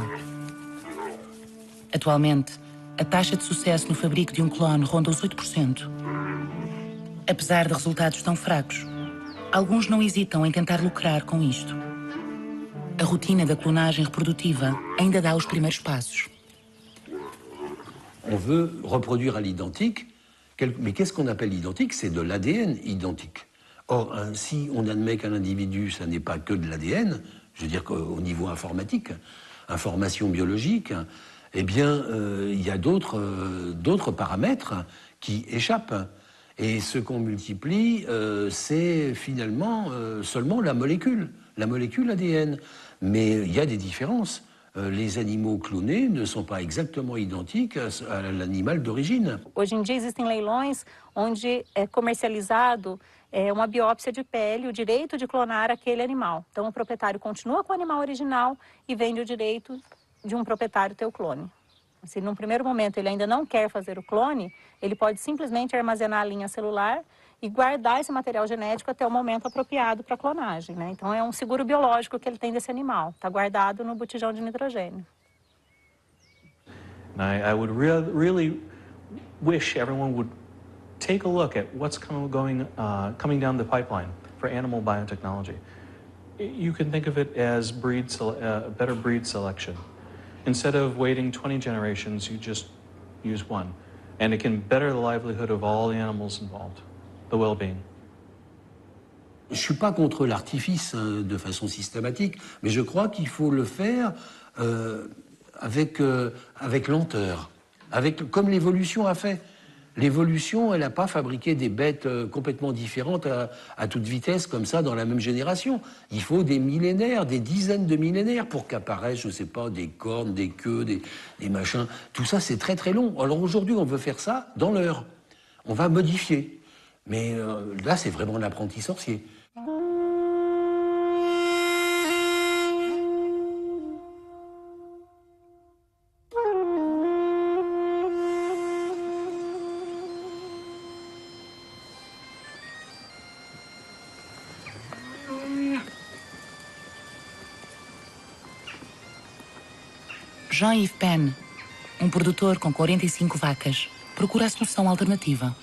B: Atualmente, a taxa de sucesso no fabrico de um clone ronda os 8%. Apesar de resultados tão fracos, alguns não hesitam em tentar lucrar com isto. A rotina da clonagem reprodutiva ainda dá os primeiros passos.
J: On veut reproduire à l'identique, mais qu'est-ce qu'on appelle identique? C'est de l'ADN identique. Or, si on admet qu'un individu, ça n'est pas que de l'ADN, je veux dire qu'au niveau informatique, information biologique, eh bien, il y a d'autres paramètres qui échappent. Et ce qu'on multiplie, c'est finalement seulement la molécule ADN. Mais il y a des différences. Les animaux clonés ne sont pas exactement identiques à l'animal d'origine.
T: Hoje em dia existem leilões onde é comercializado uma biópsia de pele, o direito de clonar aquele animal. Então o proprietário continua com o animal original e vende o direito de um proprietário ter o clone. Se num primeiro momento ele ainda não quer fazer o clone, ele pode simplesmente armazenar a linha celular e guardar esse material genético até o momento apropriado para a clonagem, né? Então é um seguro biológico que ele tem desse animal, está guardado no botijão de nitrogênio.
U: I would really wish everyone would take a look at what's coming down the pipeline for animal biotechnology. You can think of it as better breed selection. Instead of waiting 20 generations, you just use one. And it can better the livelihood of all the animals involved, the well-being.
J: Je ne suis pas contre l'artifice de façon systématique, mais je crois qu'il faut le faire avec lenteur, comme l'évolution a fait. L'évolution, elle n'a pas fabriqué des bêtes complètement différentes à toute vitesse, comme ça, dans la même génération. Il faut des millénaires, des dizaines de millénaires pour qu'apparaissent, je ne sais pas, des cornes, des queues, des machins. Tout ça, c'est très très long. Alors aujourd'hui, on veut faire ça dans l'heure. On va modifier. Mais là, c'est vraiment l'apprenti sorcier.
B: Jean-Yves Penn, produtor com 45 vacas, procura a solução alternativa.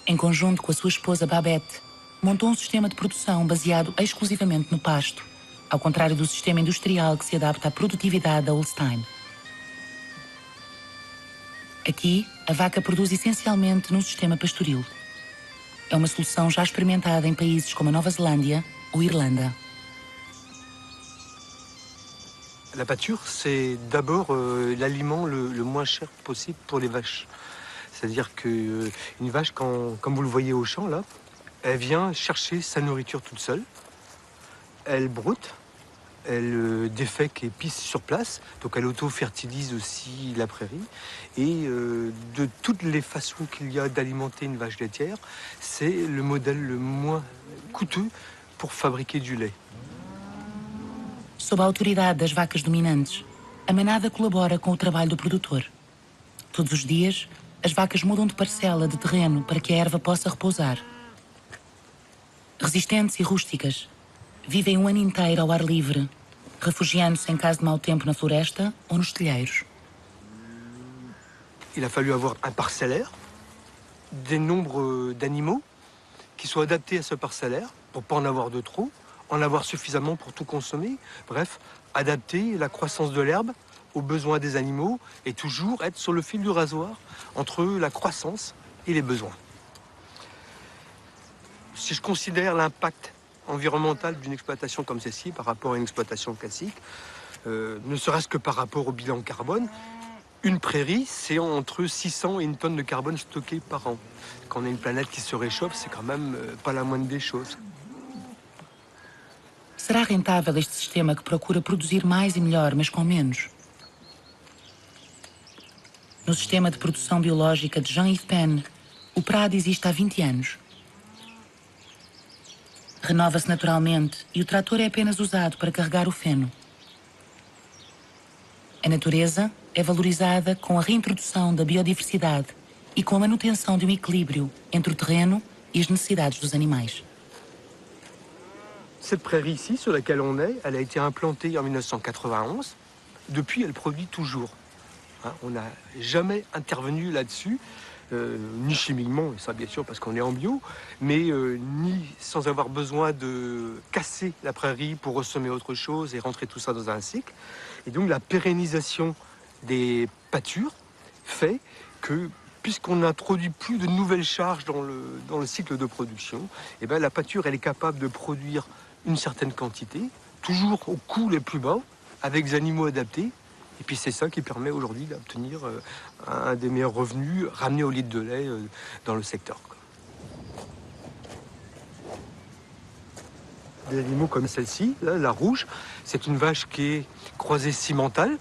B: Em conjunto com a sua esposa Babette, montou um sistema de produção baseado exclusivamente no pasto, ao contrário do sistema industrial que se adapta à produtividade da Holstein. Aqui, a vaca produz essencialmente num sistema pastoril. É uma solução já experimentada em países como a Nova Zelândia ou Irlanda.
V: La pâture, c'est d'abord l'aliment le moins cher possible pour les vaches. C'est-à-dire qu'une vache, comme vous le voyez au champ, là, elle vient chercher sa nourriture toute seule. Elle broute, elle défèque et pisse sur place. Donc elle auto-fertilise aussi la prairie. Et de toutes les façons qu'il y a d'alimenter une vache laitière, c'est le modèle le moins coûteux pour fabriquer du lait.
B: Sob a autoridade das vacas dominantes, a manada colabora com o trabalho do produtor. Todos os dias, as vacas mudam de parcela de terreno para que a erva possa repousar. Resistentes e rústicas, vivem um ano inteiro ao ar livre, refugiando-se em caso de mau tempo na floresta ou nos telheiros.
V: Il a fallu avoir un parcellaire, des nombres d'animaux qui soient adaptés à ce parcellaire pour ne pas en avoir de trop, en avoir suffisamment pour tout consommer. Bref, adapter la croissance de l'herbe aux besoins des animaux et toujours être sur le fil du rasoir entre la croissance et les besoins. Si je considère l'impact environnemental d'une exploitation comme celle-ci par rapport à une exploitation classique, ne serait-ce que par rapport au bilan carbone, une prairie, c'est entre 600 et 1 tonne de carbone stocké par an. Quand on a une planète qui se réchauffe, c'est quand même pas la moindre des choses.
B: Será rentável este sistema que procura produzir mais e melhor, mas com menos? No sistema de produção biológica de Jean-Yves Penn, o prado existe há 20 anos. Renova-se naturalmente e o trator é apenas usado para carregar o feno. A natureza é valorizada com a reintrodução da biodiversidade e com a manutenção de um equilíbrio entre o terreno e as necessidades dos animais.
V: Cette prairie ici, sur laquelle on est, elle a été implantée en 1991. Depuis, elle produit toujours. Hein, on n'a jamais intervenu là-dessus, ni chimiquement, et ça bien sûr parce qu'on est en bio, mais ni sans avoir besoin de casser la prairie pour ressemer autre chose et rentrer tout ça dans un cycle. Et donc la pérennisation des pâtures fait que, puisqu'on n'introduit plus de nouvelles charges dans le cycle de production, eh bien, la pâture elle est capable de produire une certaine quantité, toujours au coût les plus bas, avec des animaux adaptés. Et puis c'est ça qui permet aujourd'hui d'obtenir un des meilleurs revenus ramenés au litre de lait dans le secteur. Des animaux comme celle-ci, là, la rouge, c'est une vache qui est croisée cimentale.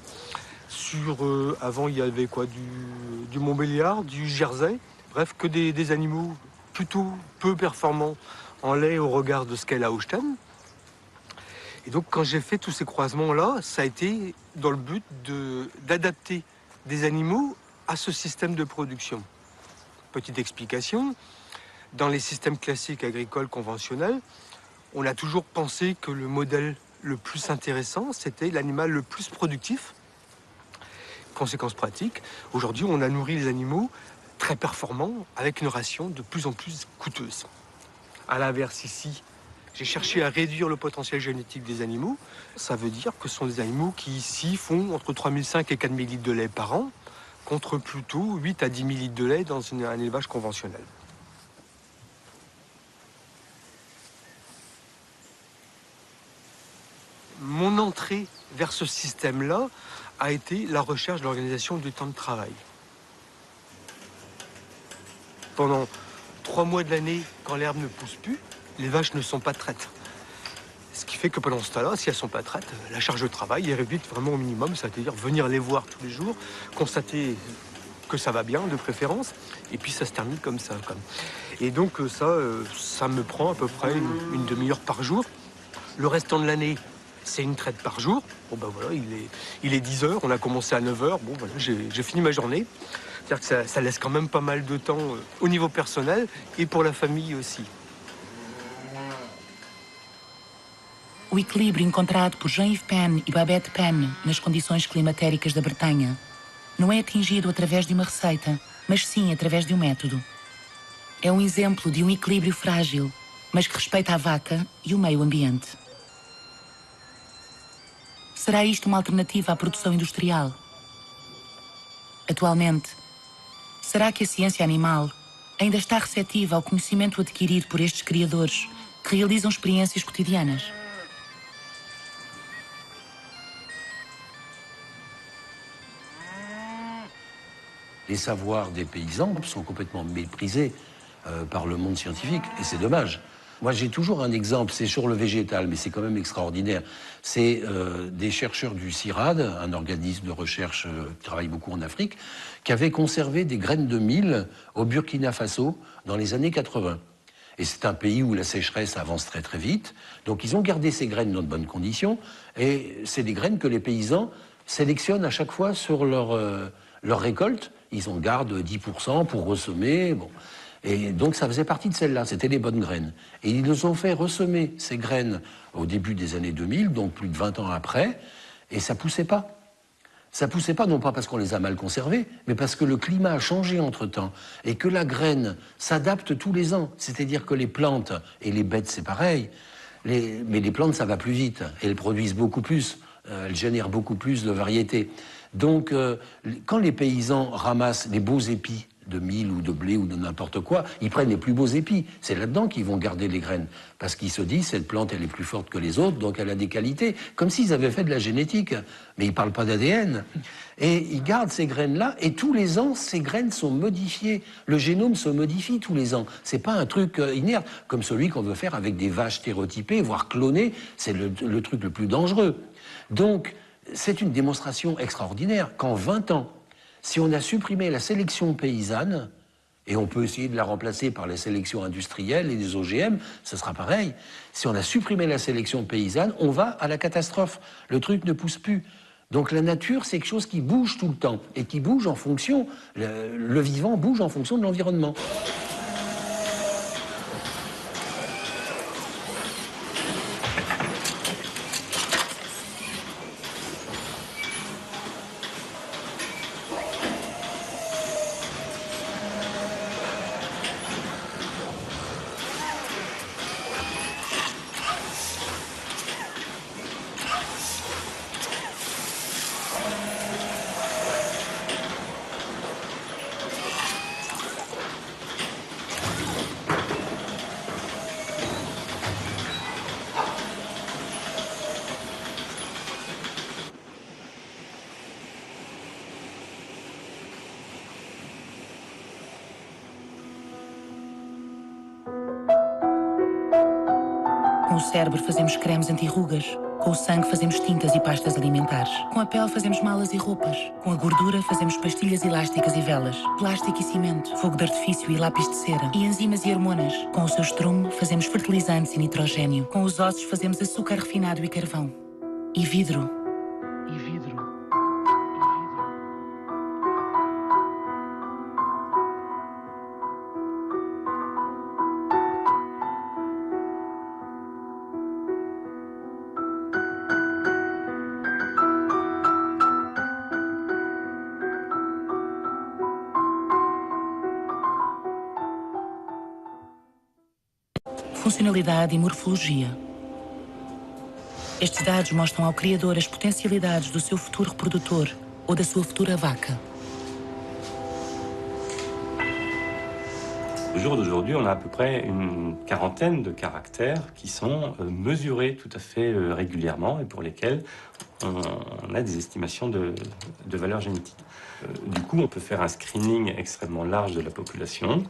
V: Avant, il y avait quoi, du Montbéliard, du Jersey, bref, que des animaux plutôt peu performants en lait au regard de ce qu'est la Holstein. Et donc, quand j'ai fait tous ces croisements-là, ça a été dans le but d'adapter des animaux à ce système de production. Petite explication, dans les systèmes classiques agricoles conventionnels, on a toujours pensé que le modèle le plus intéressant, c'était l'animal le plus productif. Conséquence pratique, aujourd'hui, on a nourri les animaux très performants avec une ration de plus en plus coûteuse. À l'inverse, ici, j'ai cherché à réduire le potentiel génétique des animaux. Ça veut dire que ce sont des animaux qui, ici, font entre 3500 et 4000 litres de lait par an, contre plutôt 8 à 10 000 litres de lait dans un élevage conventionnel. Mon entrée vers ce système-là a été la recherche de l'organisation du temps de travail. Pendant 3 mois de l'année, quand l'herbe ne pousse plus, les vaches ne sont pas traites. Ce qui fait que pendant ce temps-là, si elles ne sont pas traites, la charge de travail est réduite vraiment au minimum, c'est-à-dire venir les voir tous les jours, constater que ça va bien, de préférence, et puis ça se termine comme ça. Et donc ça me prend à peu près une demi-heure par jour. Le restant de l'année, c'est une traite par jour. Bon ben voilà, il est 10 heures, on a commencé à 9 heures, bon voilà, j'ai fini ma journée. C'est-à-dire que ça laisse quand même pas mal de temps au niveau personnel et pour la famille aussi.
B: O equilíbrio encontrado por Jean-Yves Penn e Babette Penn nas condições climatéricas da Bretanha não é atingido através de uma receita, mas sim através de um método. É um exemplo de um equilíbrio frágil, mas que respeita a vaca e o meio ambiente. Será isto uma alternativa à produção industrial? Atualmente, será que a ciência animal ainda está receptiva ao conhecimento adquirido por estes criadores que realizam experiências cotidianas?
J: Les savoirs des paysans sont complètement méprisés par le monde scientifique, et c'est dommage. Moi, j'ai toujours un exemple, c'est sur le végétal, mais c'est quand même extraordinaire. C'est des chercheurs du CIRAD, un organisme de recherche qui travaille beaucoup en Afrique, qui avaient conservé des graines de mil au Burkina Faso dans les années 80. Et c'est un pays où la sécheresse avance très très vite. Donc ils ont gardé ces graines dans de bonnes conditions, et c'est des graines que les paysans sélectionnent à chaque fois sur leur récolte. Ils en gardent 10% pour ressemer. Bon. Et donc ça faisait partie de celles-là, c'était les bonnes graines. Et ils nous ont fait ressemer ces graines au début des années 2000, donc plus de 20 ans après, et ça poussait pas. Ça poussait pas, non pas parce qu'on les a mal conservés, mais parce que le climat a changé entre-temps et que la graine s'adapte tous les ans. C'est-à-dire que les plantes, et les bêtes c'est pareil, mais les plantes ça va plus vite, et elles produisent beaucoup plus, elles génèrent beaucoup plus de variétés. Donc quand les paysans ramassent les beaux épis de mil ou de blé ou de n'importe quoi, ils prennent les plus beaux épis. C'est là-dedans qu'ils vont garder les graines. Parce qu'ils se disent, cette plante, elle est plus forte que les autres, donc elle a des qualités. Comme s'ils avaient fait de la génétique. Mais ils ne parlent pas d'ADN. Et ils gardent ces graines-là, et tous les ans, ces graines sont modifiées. Le génome se modifie tous les ans. C'est pas un truc inerte, comme celui qu'on veut faire avec des vaches stéréotypées, voire clonées. C'est le truc le plus dangereux. Donc, c'est une démonstration extraordinaire qu'en 20 ans, si on a supprimé la sélection paysanne, et on peut essayer de la remplacer par les sélections industrielles et des OGM, ce sera pareil. Si on a supprimé la sélection paysanne, on va à la catastrophe. Le truc ne pousse plus. Donc la nature, c'est quelque chose qui bouge tout le temps, et qui bouge en fonction, le vivant bouge en fonction de l'environnement.
B: Com o cérebro fazemos cremes anti-rugas. Com o sangue fazemos tintas e pastas alimentares. Com a pele fazemos malas e roupas. Com a gordura fazemos pastilhas elásticas e velas. Plástico e cimento. Fogo de artifício e lápis de cera. E enzimas e hormonas. Com o seu estrume fazemos fertilizantes e nitrogênio. Com os ossos fazemos açúcar refinado e carvão. E vidro. E vidro. Funcionalidade e morfologia. Estes dados mostram ao criador as potencialidades do seu futuro reprodutor ou da sua futura vaca.
K: Au jour d'aujourd'hui, on a à peu près une quarantaine de caractères qui sont mesurés tout à fait régulièrement et pour lesquels on a des estimations de valeur génétique. Du coup, on peut faire un screening extrêmement large de la population.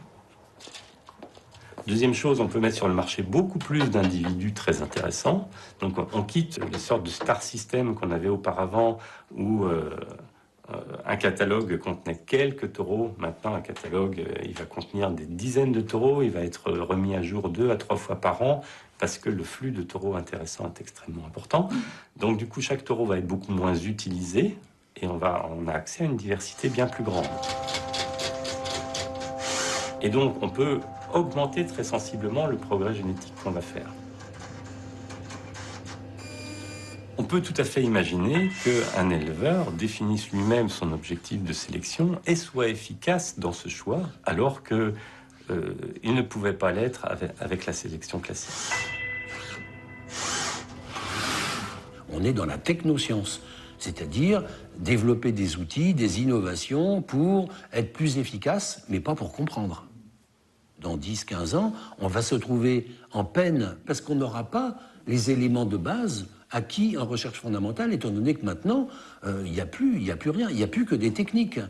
K: Deuxième chose, on peut mettre sur le marché beaucoup plus d'individus très intéressants. Donc on quitte les sortes de star system qu'on avait auparavant où un catalogue contenait quelques taureaux. Maintenant, un catalogue, il va contenir des dizaines de taureaux. Il va être remis à jour 2 à 3 fois par an parce que le flux de taureaux intéressants est extrêmement important. Donc du coup, chaque taureau va être beaucoup moins utilisé et on a accès à une diversité bien plus grande. Et donc, on peut augmenter très sensiblement le progrès génétique qu'on va faire. On peut tout à fait imaginer qu'un éleveur définisse lui-même son objectif de sélection et soit efficace dans ce choix, alors qu'il ne pouvait pas l'être avec la sélection classique.
J: On est dans la technoscience, c'est-à-dire développer des outils, des innovations pour être plus efficace, mais pas pour comprendre. Dans 10-15 ans, on va se trouver en peine parce qu'on n'aura pas les éléments de base acquis en recherche fondamentale, étant donné que maintenant, il n'y a plus rien, il n'y a plus que des techniques.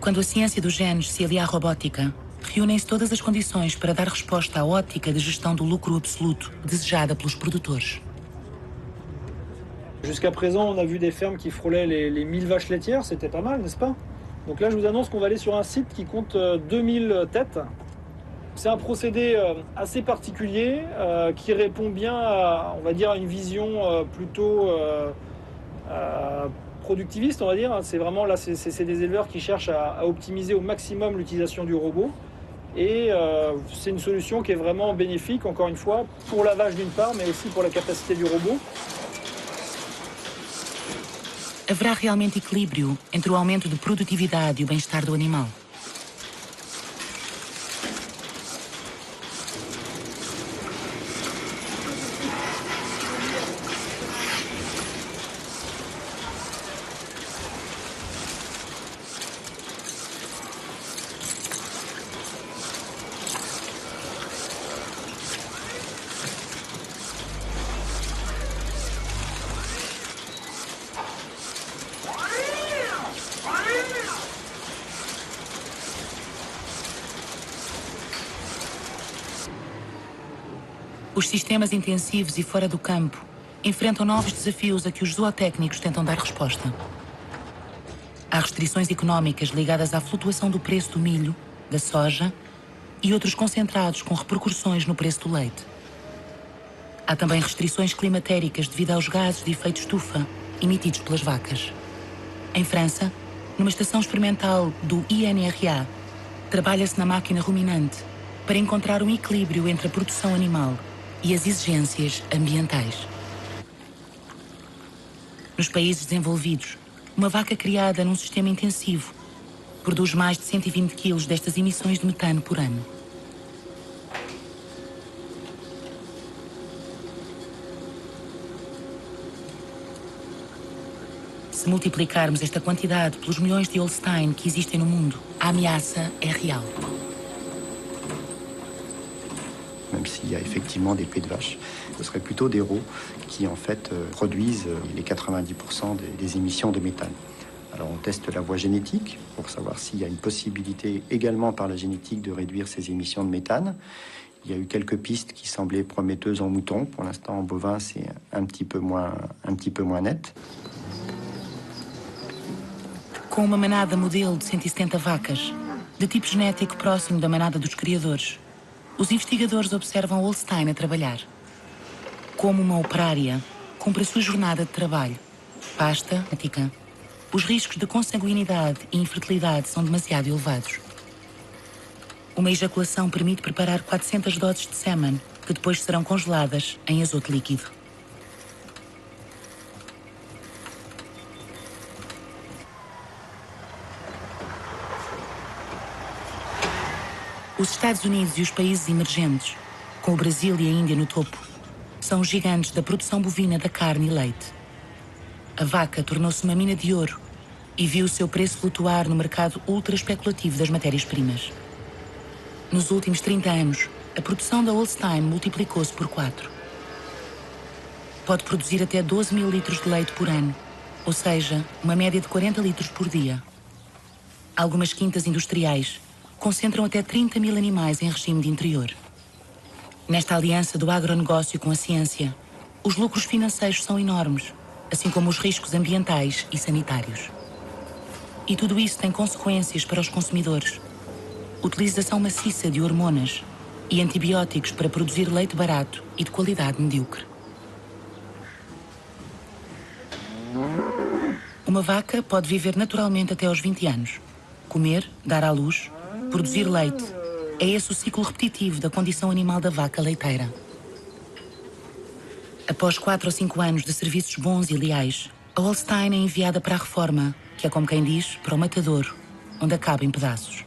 B: Quando a ciência dos genes se alia à robótica, reúnem-se todas as condições para dar resposta à ótica de gestão do lucro absoluto desejada pelos produtores.
L: Jusqu'à présent, on a vu des fermes qui frôlaient les 1000 vaches laitières, c'était pas mal, n'est-ce pas? Donc là, je vous annonce qu'on va aller sur un site qui compte 2000 têtes. C'est un procédé assez particulier qui répond bien à, on va dire, à une vision plutôt productiviste, on va dire. C'est vraiment là, c'est des éleveurs qui cherchent à optimiser au maximum l'utilisation du robot. Et c'est une solution qui est vraiment bénéfique, encore une fois, pour la vache d'une part, mais aussi pour la capacité du robot.
B: Haverá realmente equilíbrio entre o aumento de produtividade e o bem-estar do animal? Os sistemas intensivos e fora do campo enfrentam novos desafios a que os zootécnicos tentam dar resposta. Há restrições económicas ligadas à flutuação do preço do milho, da soja e outros concentrados com repercussões no preço do leite. Há também restrições climatéricas devido aos gases de efeito estufa emitidos pelas vacas. Em França, numa estação experimental do INRA, trabalha-se na máquina ruminante para encontrar um equilíbrio entre a produção animal e as exigências ambientais. Nos países desenvolvidos, uma vaca criada num sistema intensivo produz mais de 120 kg destas emissões de metano por ano. Se multiplicarmos esta quantidade pelos milhões de Holstein que existem no mundo, a ameaça é real.
M: Même s'il y a effectivement des prix de vache, ce serait plutôt des rots qui en fait produisent les 90% des émissions de méthane. Alors on teste la voie génétique pour savoir s'il y a une possibilité également par la génétique de réduire ces émissions de méthane. Il y a eu quelques pistes qui semblaient prometteuses en mouton. Pour l'instant en bovin c'est un petit peu moins net.
B: Com uma manada modelo de 170 vacas, de tipo genético próximo da manada dos criadores, os investigadores observam Holstein a trabalhar. Como uma operária, cumpre a sua jornada de trabalho. Pasta, ética. Os riscos de consanguinidade e infertilidade são demasiado elevados. Uma ejaculação permite preparar 400 doses de sêmen, que depois serão congeladas em azoto líquido. Os Estados Unidos e os países emergentes, com o Brasil e a Índia no topo, são os gigantes da produção bovina da carne e leite. A vaca tornou-se uma mina de ouro e viu o seu preço flutuar no mercado ultra especulativo das matérias-primas. Nos últimos 30 anos, a produção da Holstein multiplicou-se por 4. Pode produzir até 12 mil litros de leite por ano, ou seja, uma média de 40 litros por dia. Algumas quintas industriais concentram até 30 mil animais em regime de interior. Nesta aliança do agronegócio com a ciência, os lucros financeiros são enormes, assim como os riscos ambientais e sanitários. E tudo isso tem consequências para os consumidores. Utilização maciça de hormonas e antibióticos para produzir leite barato e de qualidade medíocre. Uma vaca pode viver naturalmente até aos 20 anos. Comer, dar à luz, produzir leite. É esse o ciclo repetitivo da condição animal da vaca leiteira. Após 4 ou 5 anos de serviços bons e leais, a Holstein é enviada para a reforma, que é como quem diz, para o matadouro, onde acaba em pedaços.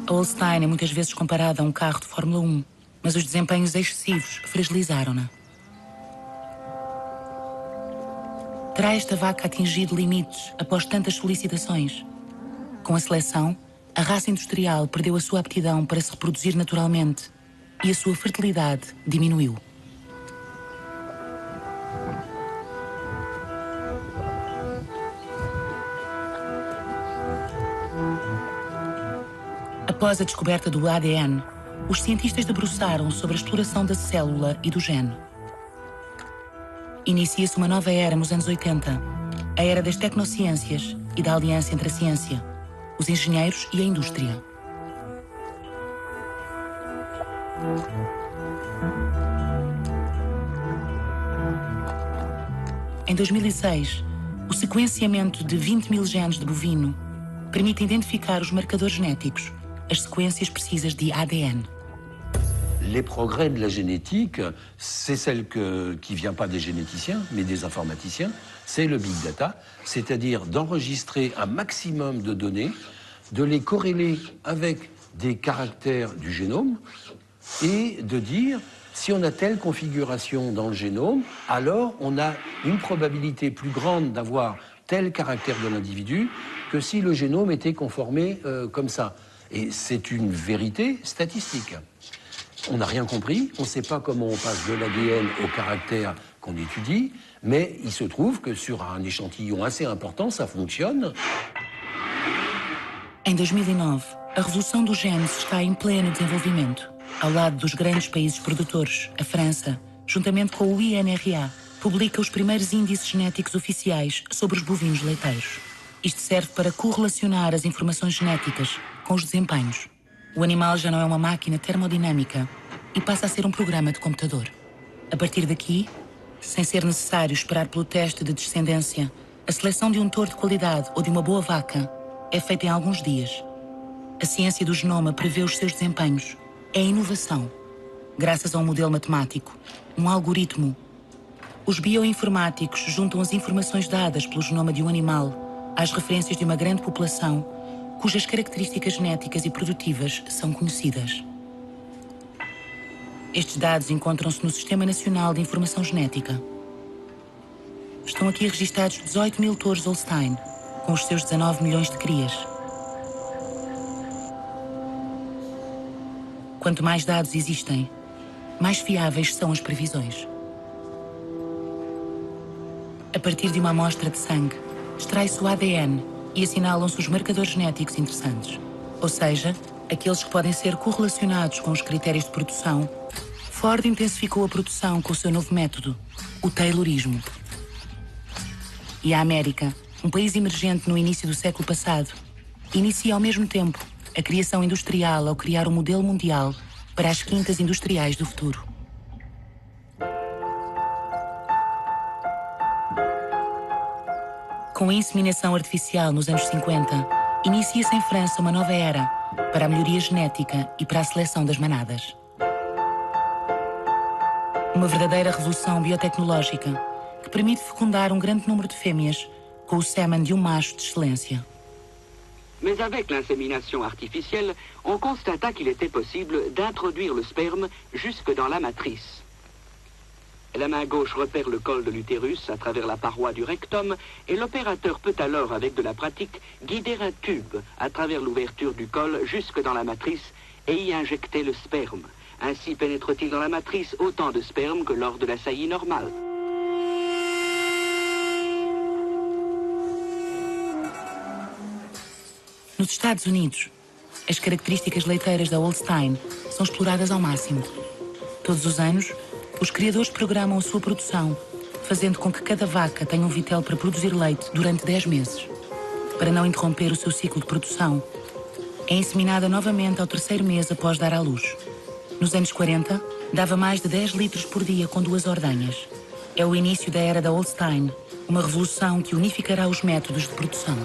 B: A Holstein é muitas vezes comparada a um carro de Fórmula 1, mas os desempenhos excessivos fragilizaram-na. Terá esta vaca atingido limites após tantas solicitações? Com a seleção, a raça industrial perdeu a sua aptidão para se reproduzir naturalmente e a sua fertilidade diminuiu. Após a descoberta do ADN, os cientistas debruçaram sobre a exploração da célula e do gene. Inicia-se uma nova era nos anos 80. a era das tecnociências e da aliança entre a ciência, os engenheiros e a indústria. Em 2006, o sequenciamento de 20 mil genes de bovino permite identificar os marcadores généticos, as sequências precisas de ADN.
J: Les progrès de la génétique, c'est celle qui ne vient pas des généticiens, mais des informaticiens, c'est le big data, c'est-à-dire d'enregistrer un maximum de données, de les corréler avec des caractères du génome et de dire si on a telle configuration dans le génome, alors on a une probabilité plus grande d'avoir tel caractère de l'individu que si le génome était conformé comme ça. Et c'est une vérité statistique. On n'a rien compris, on ne sait pas comment on passe de l'ADN au caractère qu'on étudie, mais il se trouve que sur un échantillon assez important, ça fonctionne.
B: Em 2009, a revolução dos genes está em pleno desenvolvimento. Ao lado dos grandes países produtores, a França, juntamente com o INRA, publica os primeiros índices genéticos oficiais sobre os bovinos leiteiros. Isto serve para correlacionar as informações genéticas com os desempenhos. O animal já não é uma máquina termodinâmica e passa a ser um programa de computador. A partir daqui, sem ser necessário esperar pelo teste de descendência, a seleção de um touro de qualidade ou de uma boa vaca é feita em alguns dias. A ciência do genoma prevê os seus desempenhos. É inovação. Graças a um modelo matemático, um algoritmo, os bioinformáticos juntam as informações dadas pelo genoma de um animal às referências de uma grande população cujas características genéticas e produtivas são conhecidas. Estes dados encontram-se no Sistema Nacional de Informação Genética. Estão aqui registados 18 mil touros Holstein, com os seus 19 milhões de crias. Quanto mais dados existem, mais fiáveis são as previsões. A partir de uma amostra de sangue, extrai-se o ADN e assinalam-se os marcadores genéticos interessantes, ou seja, aqueles que podem ser correlacionados com os critérios de produção. Ford intensificou a produção com o seu novo método, o Taylorismo. E a América, um país emergente no início do século passado, inicia ao mesmo tempo a criação industrial ao criar um modelo mundial para as quintas industriais do futuro. Com a inseminação artificial nos anos 50, inicia-se em França uma nova era para a melhoria genética e para a seleção das manadas. Uma verdadeira revolução biotecnológica que permite fecundar um grande número de fêmeas com o sêmen de um macho de excelência.
A: Mais avec l'insémination artificielle, on constata qu'il était possible d'introduire le sperme jusque dans la matrice. La main gauche repère le col de l'utérus à travers la paroi du rectum et l'opérateur peut alors, avec de la pratique, guider un tube à travers l'ouverture du col jusque dans la matrice et y injecter le sperme. Ainsi pénètre-t-il dans la matrice autant de sperme que lors de la saillie normale.
B: Nos Estados Unidos, as características leiteiras da Holstein são exploradas ao máximo. Todos os anos, os criadores programam a sua produção, fazendo com que cada vaca tenha um vitel para produzir leite durante 10 meses. Para não interromper o seu ciclo de produção, é inseminada novamente ao terceiro mês após dar à luz. Nos anos 40, dava mais de 10 litros por dia com 2 ordenhas. É o início da era da Holstein, uma revolução que unificará os métodos de produção.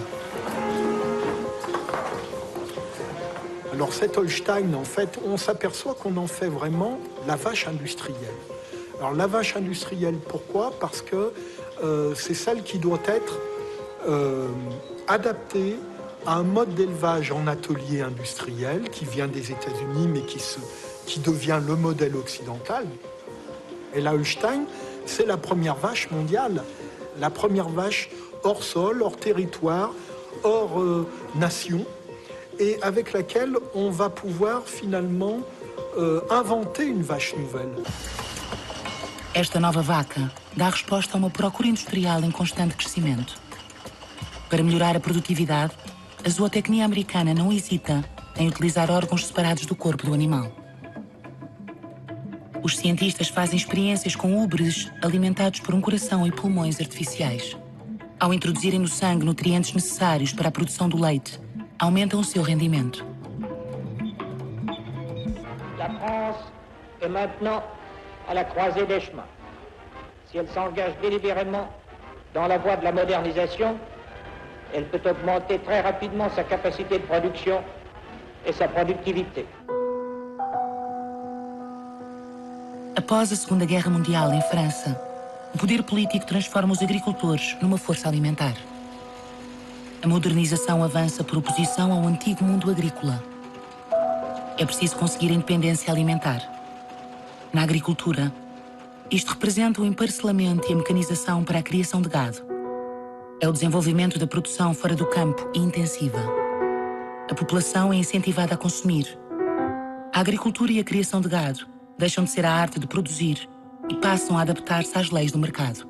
C: Alors cette Holstein, en fait, on s'aperçoit qu'on en fait vraiment la vache industrielle. Alors la vache industrielle, pourquoi? Parce que c'est celle qui doit être adaptée à un mode d'élevage en atelier industriel qui vient des États-Unis mais qui devient le modèle occidental. Et la Holstein, c'est la première vache mondiale, la première vache hors sol, hors territoire, hors nation, et avec laquelle on va pouvoir finalement inventer une vache nouvelle.
B: Esta nova vaca dá resposta a uma procura industrial em constante crescimento. Para melhorar a produtividade, a zootecnia americana não hesita em utilizar órgãos separados do corpo do animal. Os cientistas fazem experiências com úberes alimentados por um coração e pulmões artificiais. Ao introduzirem no sangue nutrientes necessários para a produção do leite, aumentam o seu rendimento.
D: La France est maintenant à la croisée des chemins. Si elle s'engage délibérément dans la voie de la modernisation, elle peut augmenter très rapidement sa capacité de production et sa productivité.
B: Após a Segunda Guerra Mundial em França, o poder político transforma os agricultores numa força alimentar. A modernização avança por oposição ao antigo mundo agrícola. É preciso conseguir a independência alimentar. Na agricultura, isto representa o emparcelamento e a mecanização para a criação de gado. É o desenvolvimento da produção fora do campo e intensiva. A população é incentivada a consumir. A agricultura e a criação de gado deixam de ser a arte de produzir e passam a adaptar-se às leis do mercado.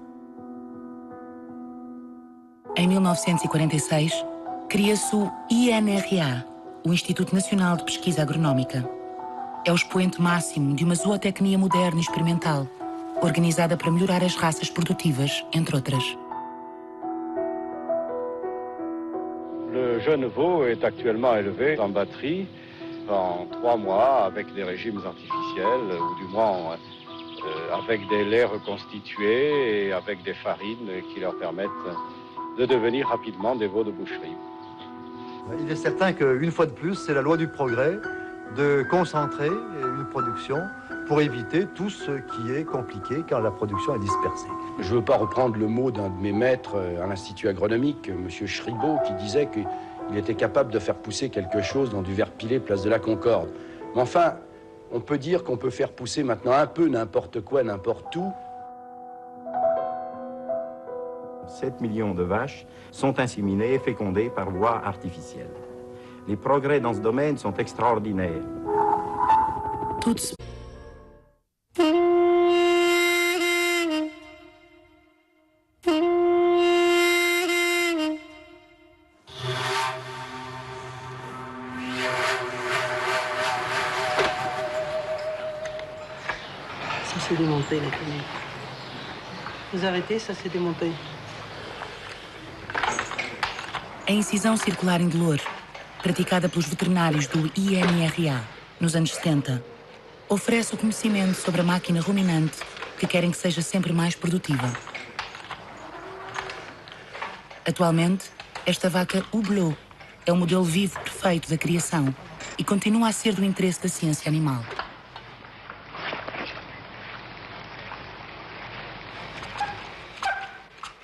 B: Em 1946, cria-se o INRA, o Instituto Nacional de Pesquisa Agronómica. É o expoente máximo de uma zootecnia moderna e experimental, organizada para melhorar as raças produtivas, entre outras.
F: Le jeune veau est actuellement élevé en batterie en 3 mois avec des régimes artificiels, ou du moins avec des laits reconstitués et avec des farines qui leur permettent de devenir rapidement des veaux de boucherie.
G: Il est certain qu'une fois de plus, c'est la loi du progrès de concentrer une production pour éviter tout ce qui est compliqué quand la production est dispersée.
H: Je ne veux pas reprendre le mot d'un de mes maîtres à l'Institut agronomique, M. Schribaud, qui disait qu'il était capable de faire pousser quelque chose dans du verre pilé place de la Concorde. Mais enfin, on peut dire qu'on peut faire pousser maintenant un peu n'importe quoi, n'importe où.
I: 7 millions de vaches sont inséminées et fécondées par voie artificielle. Les progrès dans ce domaine sont extraordinaires.
B: Toutes.
E: Ça s'est démonté, la canette. Vous arrêtez, ça s'est démonté.
B: A incisão circular indolor, praticada pelos veterinários do INRA nos anos 70, oferece o conhecimento sobre a máquina ruminante que querem que seja sempre mais produtiva. Atualmente, esta vaca Hublot é o modelo vivo perfeito da criação e continua a ser do interesse da ciência animal.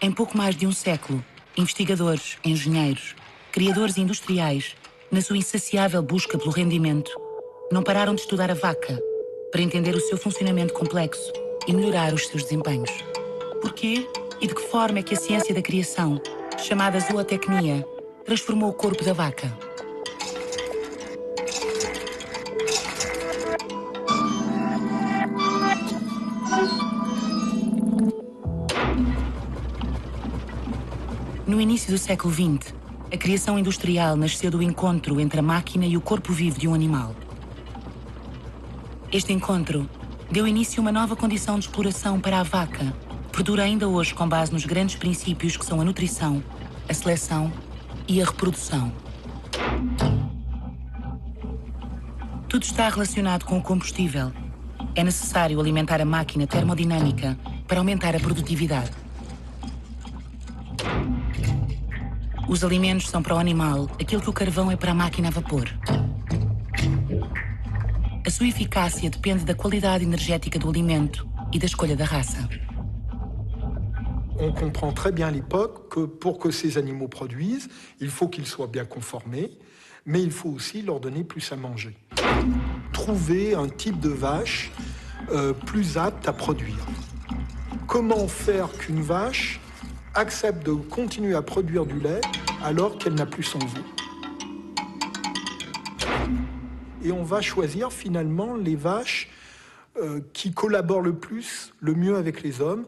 B: Em pouco mais de um século, investigadores, engenheiros, criadores industriais, na sua insaciável busca pelo rendimento, não pararam de estudar a vaca para entender o seu funcionamento complexo e melhorar os seus desempenhos. Porquê e de que forma é que a ciência da criação, chamada zootecnia, transformou o corpo da vaca? No início do século XX, a criação industrial nasceu do encontro entre a máquina e o corpo vivo de um animal. Este encontro deu início a uma nova condição de exploração para a vaca, que perdura ainda hoje com base nos grandes princípios que são a nutrição, a seleção e a reprodução. Tudo está relacionado com o combustível. É necessário alimentar a máquina termodinâmica para aumentar a produtividade. Os alimentos são para o animal aquilo que o carvão é para a máquina a vapor. A sua eficácia depende da qualidade energética do alimento e da escolha da raça.
C: On comprend très bien à l'époque que pour que ces animaux produisent, il faut qu'ils soient bien conformés, mais il faut aussi leur donner plus à manger. Trouver un type de vache plus apte à produire. Comment faire qu'une vache accepte de continuer à produire du lait alors qu'elle n'a plus son veau? Et on va choisir finalement les vaches qui collaborent le mieux avec les hommes.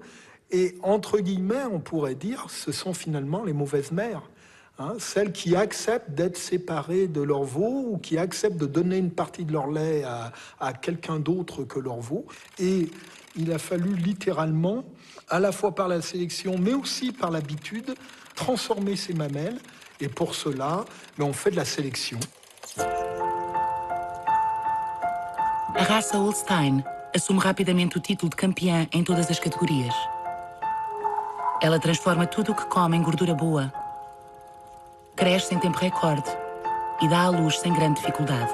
C: Et entre guillemets, on pourrait dire, ce sont finalement les mauvaises mères. Hein, celles qui acceptent d'être séparées de leur veau ou qui acceptent de donner une partie de leur lait à quelqu'un d'autre que leur veau. Et il a fallu littéralement, à la fois par la sélection, mais aussi par l'habitude, transformer ces mamelles. Et pour cela, on fait de la sélection.
B: A raça Holstein assume rapidamente o título de campeã em todas as categorias. Ela transforma tudo o que come em gordura boa. Cresce em tempo recorde e dá à luz sem grande dificuldade.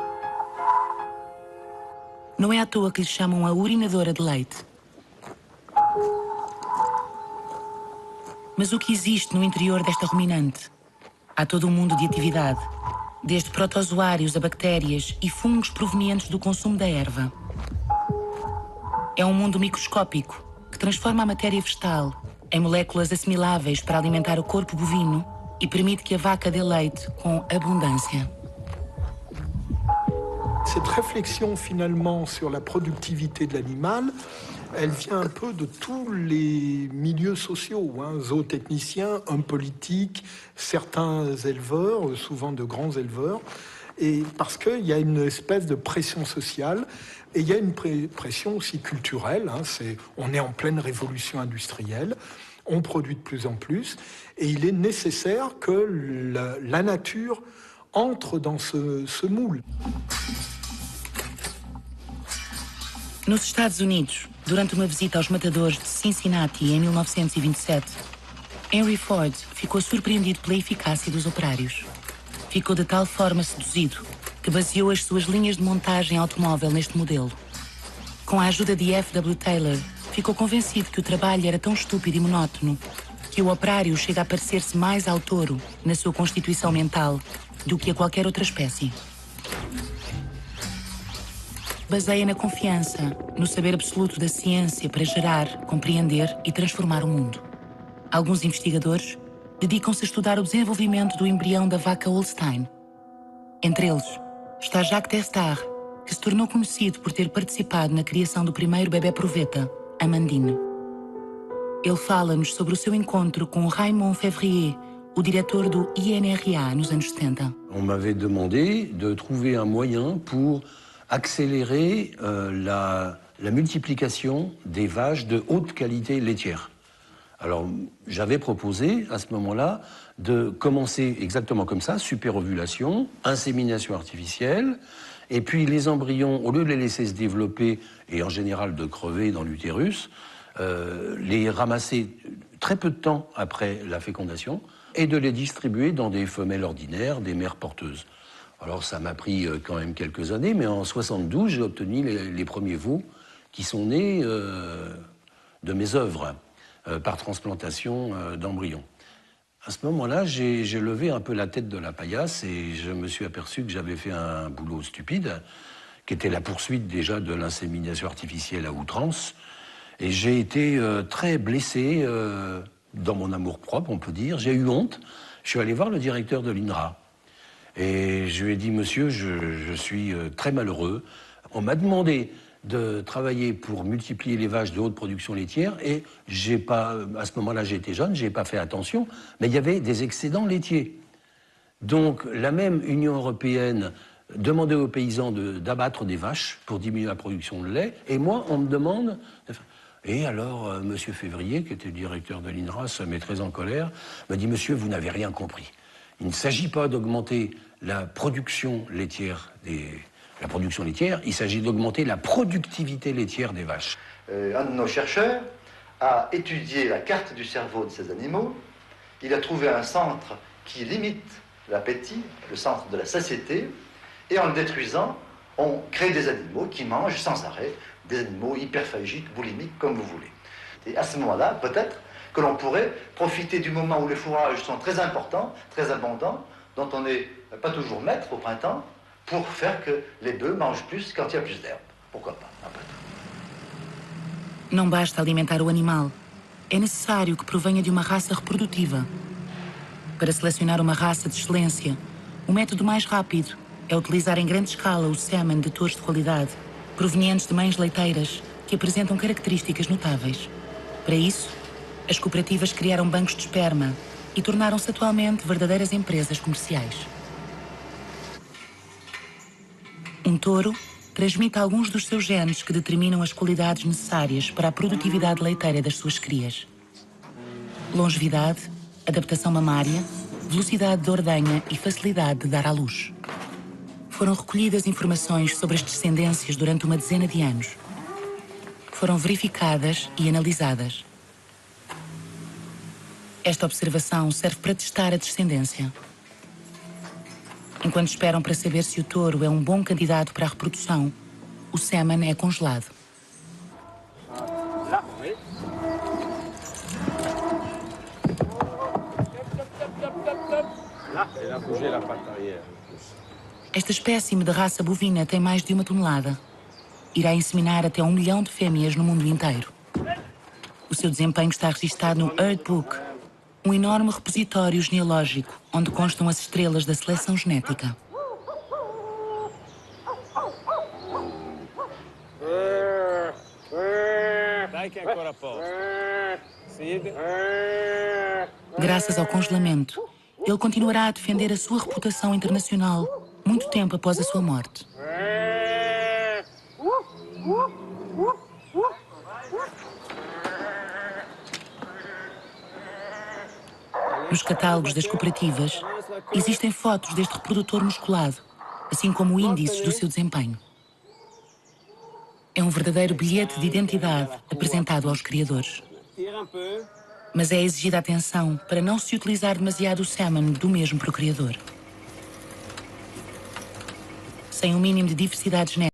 B: Não é à toa que lhe chamam a urinadora de leite. Mas o que existe no interior desta ruminante? Há todo um mundo de atividade, desde protozoários a bactérias e fungos provenientes do consumo da erva. É um mundo microscópico que transforma a matéria vegetal em moléculas assimiláveis para alimentar o corpo bovino e permite que a vaca dê leite com abondância.
C: Cette réflexion finalement sur la productivité de l'animal, elle vient un peu de tous les milieux sociaux, hein, zootechniciens, hommes politiques, certains éleveurs, souvent de grands éleveurs, et parce qu'il y a une espèce de pression sociale et il y a une pression aussi culturelle. Hein, on est en pleine révolution industrielle. On produit de plus en plus et il est nécessaire que la nature entre dans ce moule.
B: Nos Estados Unidos, durante uma visita aos matadores de Cincinnati em 1927, Henry Ford ficou surpreendido pela eficácia dos operários. Ficou de tal forma seduzido que baseou as suas linhas de montagem automóvel neste modelo. Com a ajuda de F.W. Taylor, ficou convencido que o trabalho era tão estúpido e monótono que o operário chega a parecer-se mais ao touro na sua constituição mental do que a qualquer outra espécie. Baseia na confiança, no saber absoluto da ciência para gerar, compreender e transformar o mundo. Alguns investigadores dedicam-se a estudar o desenvolvimento do embrião da vaca Holstein. Entre eles está Jacques Testard, que se tornou conhecido por ter participado na criação do primeiro bebê proveta, Amandine. Ele fala-nos sobre o seu encontro com Raymond Février, o diretor do INRA nos anos 70.
J: On m'avait demandé de trouver un moyen pour accélérer la multiplication des vaches de haute qualité laitière. Alors, j'avais proposé à ce moment-là de commencer exactement comme ça, superovulation, insémination artificielle, et puis les embryons, au lieu de les laisser se développer et en général de crever dans l'utérus, les ramasser très peu de temps après la fécondation et de les distribuer dans des femelles ordinaires, des mères porteuses. Alors ça m'a pris quand même quelques années, mais en 72, j'ai obtenu les premiers veaux qui sont nés de mes œuvres par transplantation d'embryons. À ce moment-là, j'ai levé un peu la tête de la paillasse et je me suis aperçu que j'avais fait un boulot stupide, qui était la poursuite déjà de l'insémination artificielle à outrance. Et j'ai été très blessé dans mon amour-propre, on peut dire. J'ai eu honte. Je suis allé voir le directeur de l'INRA. Et je lui ai dit, monsieur, je suis très malheureux. On m'a demandé de travailler pour multiplier les vaches de haute production laitière et j'ai pas, à ce moment-là, j'étais jeune, j'ai pas fait attention, mais il y avait des excédents laitiers. Donc, la même Union européenne demandait aux paysans d'abattre des vaches pour diminuer la production de lait, et moi, on me demande... Et alors, monsieur Février, qui était le directeur de l'INRA, se met très en colère, me dit, monsieur, vous n'avez rien compris. Il ne s'agit pas d'augmenter la production laitière il s'agit d'augmenter la productivité laitière des vaches.
G: Un de nos chercheurs a étudié la carte du cerveau de ces animaux. Il a trouvé un centre qui limite l'appétit, le centre de la satiété, et en le détruisant, on crée des animaux qui mangent sans arrêt, des animaux hyperphagiques, boulimiques, comme vous voulez. Et à ce moment-là, peut-être que l'on pourrait profiter du moment où les fourrages sont très importants, très abondants, dont on n'est pas toujours maître au printemps, pour faire que les bœufs mangent plus quand il y a plus d'herbe. Pourquoi pas, après tout.
B: Não basta alimentar o animal. É necessário que provenha de uma raça reprodutiva. Para selecionar uma raça de excelência, o método mais rápido é utilizar em grande escala o sêmen de touros de qualidade, provenientes de mães leiteiras que apresentam características notáveis. Para isso, as cooperativas criaram bancos de esperma e tornaram-se atualmente verdadeiras empresas comerciais. Um touro transmite alguns dos seus genes que determinam as qualidades necessárias para a produtividade leiteira das suas crias. Longevidade, adaptação mamária, velocidade de ordenha e facilidade de dar à luz. Foram recolhidas informações sobre as descendências durante uma dezena de anos. Foram verificadas e analisadas. Esta observação serve para testar a descendência. Enquanto esperam para saber se o touro é um bom candidato para a reprodução, o sêmen é congelado. Esta espécime de raça bovina tem mais de 1 tonelada. Irá inseminar até 1 milhão de fêmeas no mundo inteiro. O seu desempenho está registado no Earth Book, um enorme repositório genealógico onde constam as estrelas da seleção genética. Graças ao congelamento, ele continuará a defender a sua reputação internacional muito tempo após a sua morte. Nos catálogos das cooperativas, existem fotos deste reprodutor musculado, assim como índices do seu desempenho. É um verdadeiro bilhete de identidade apresentado aos criadores. Mas é exigida atenção para não se utilizar demasiado o sêmen do mesmo procriador. Sem um mínimo de diversidade genética,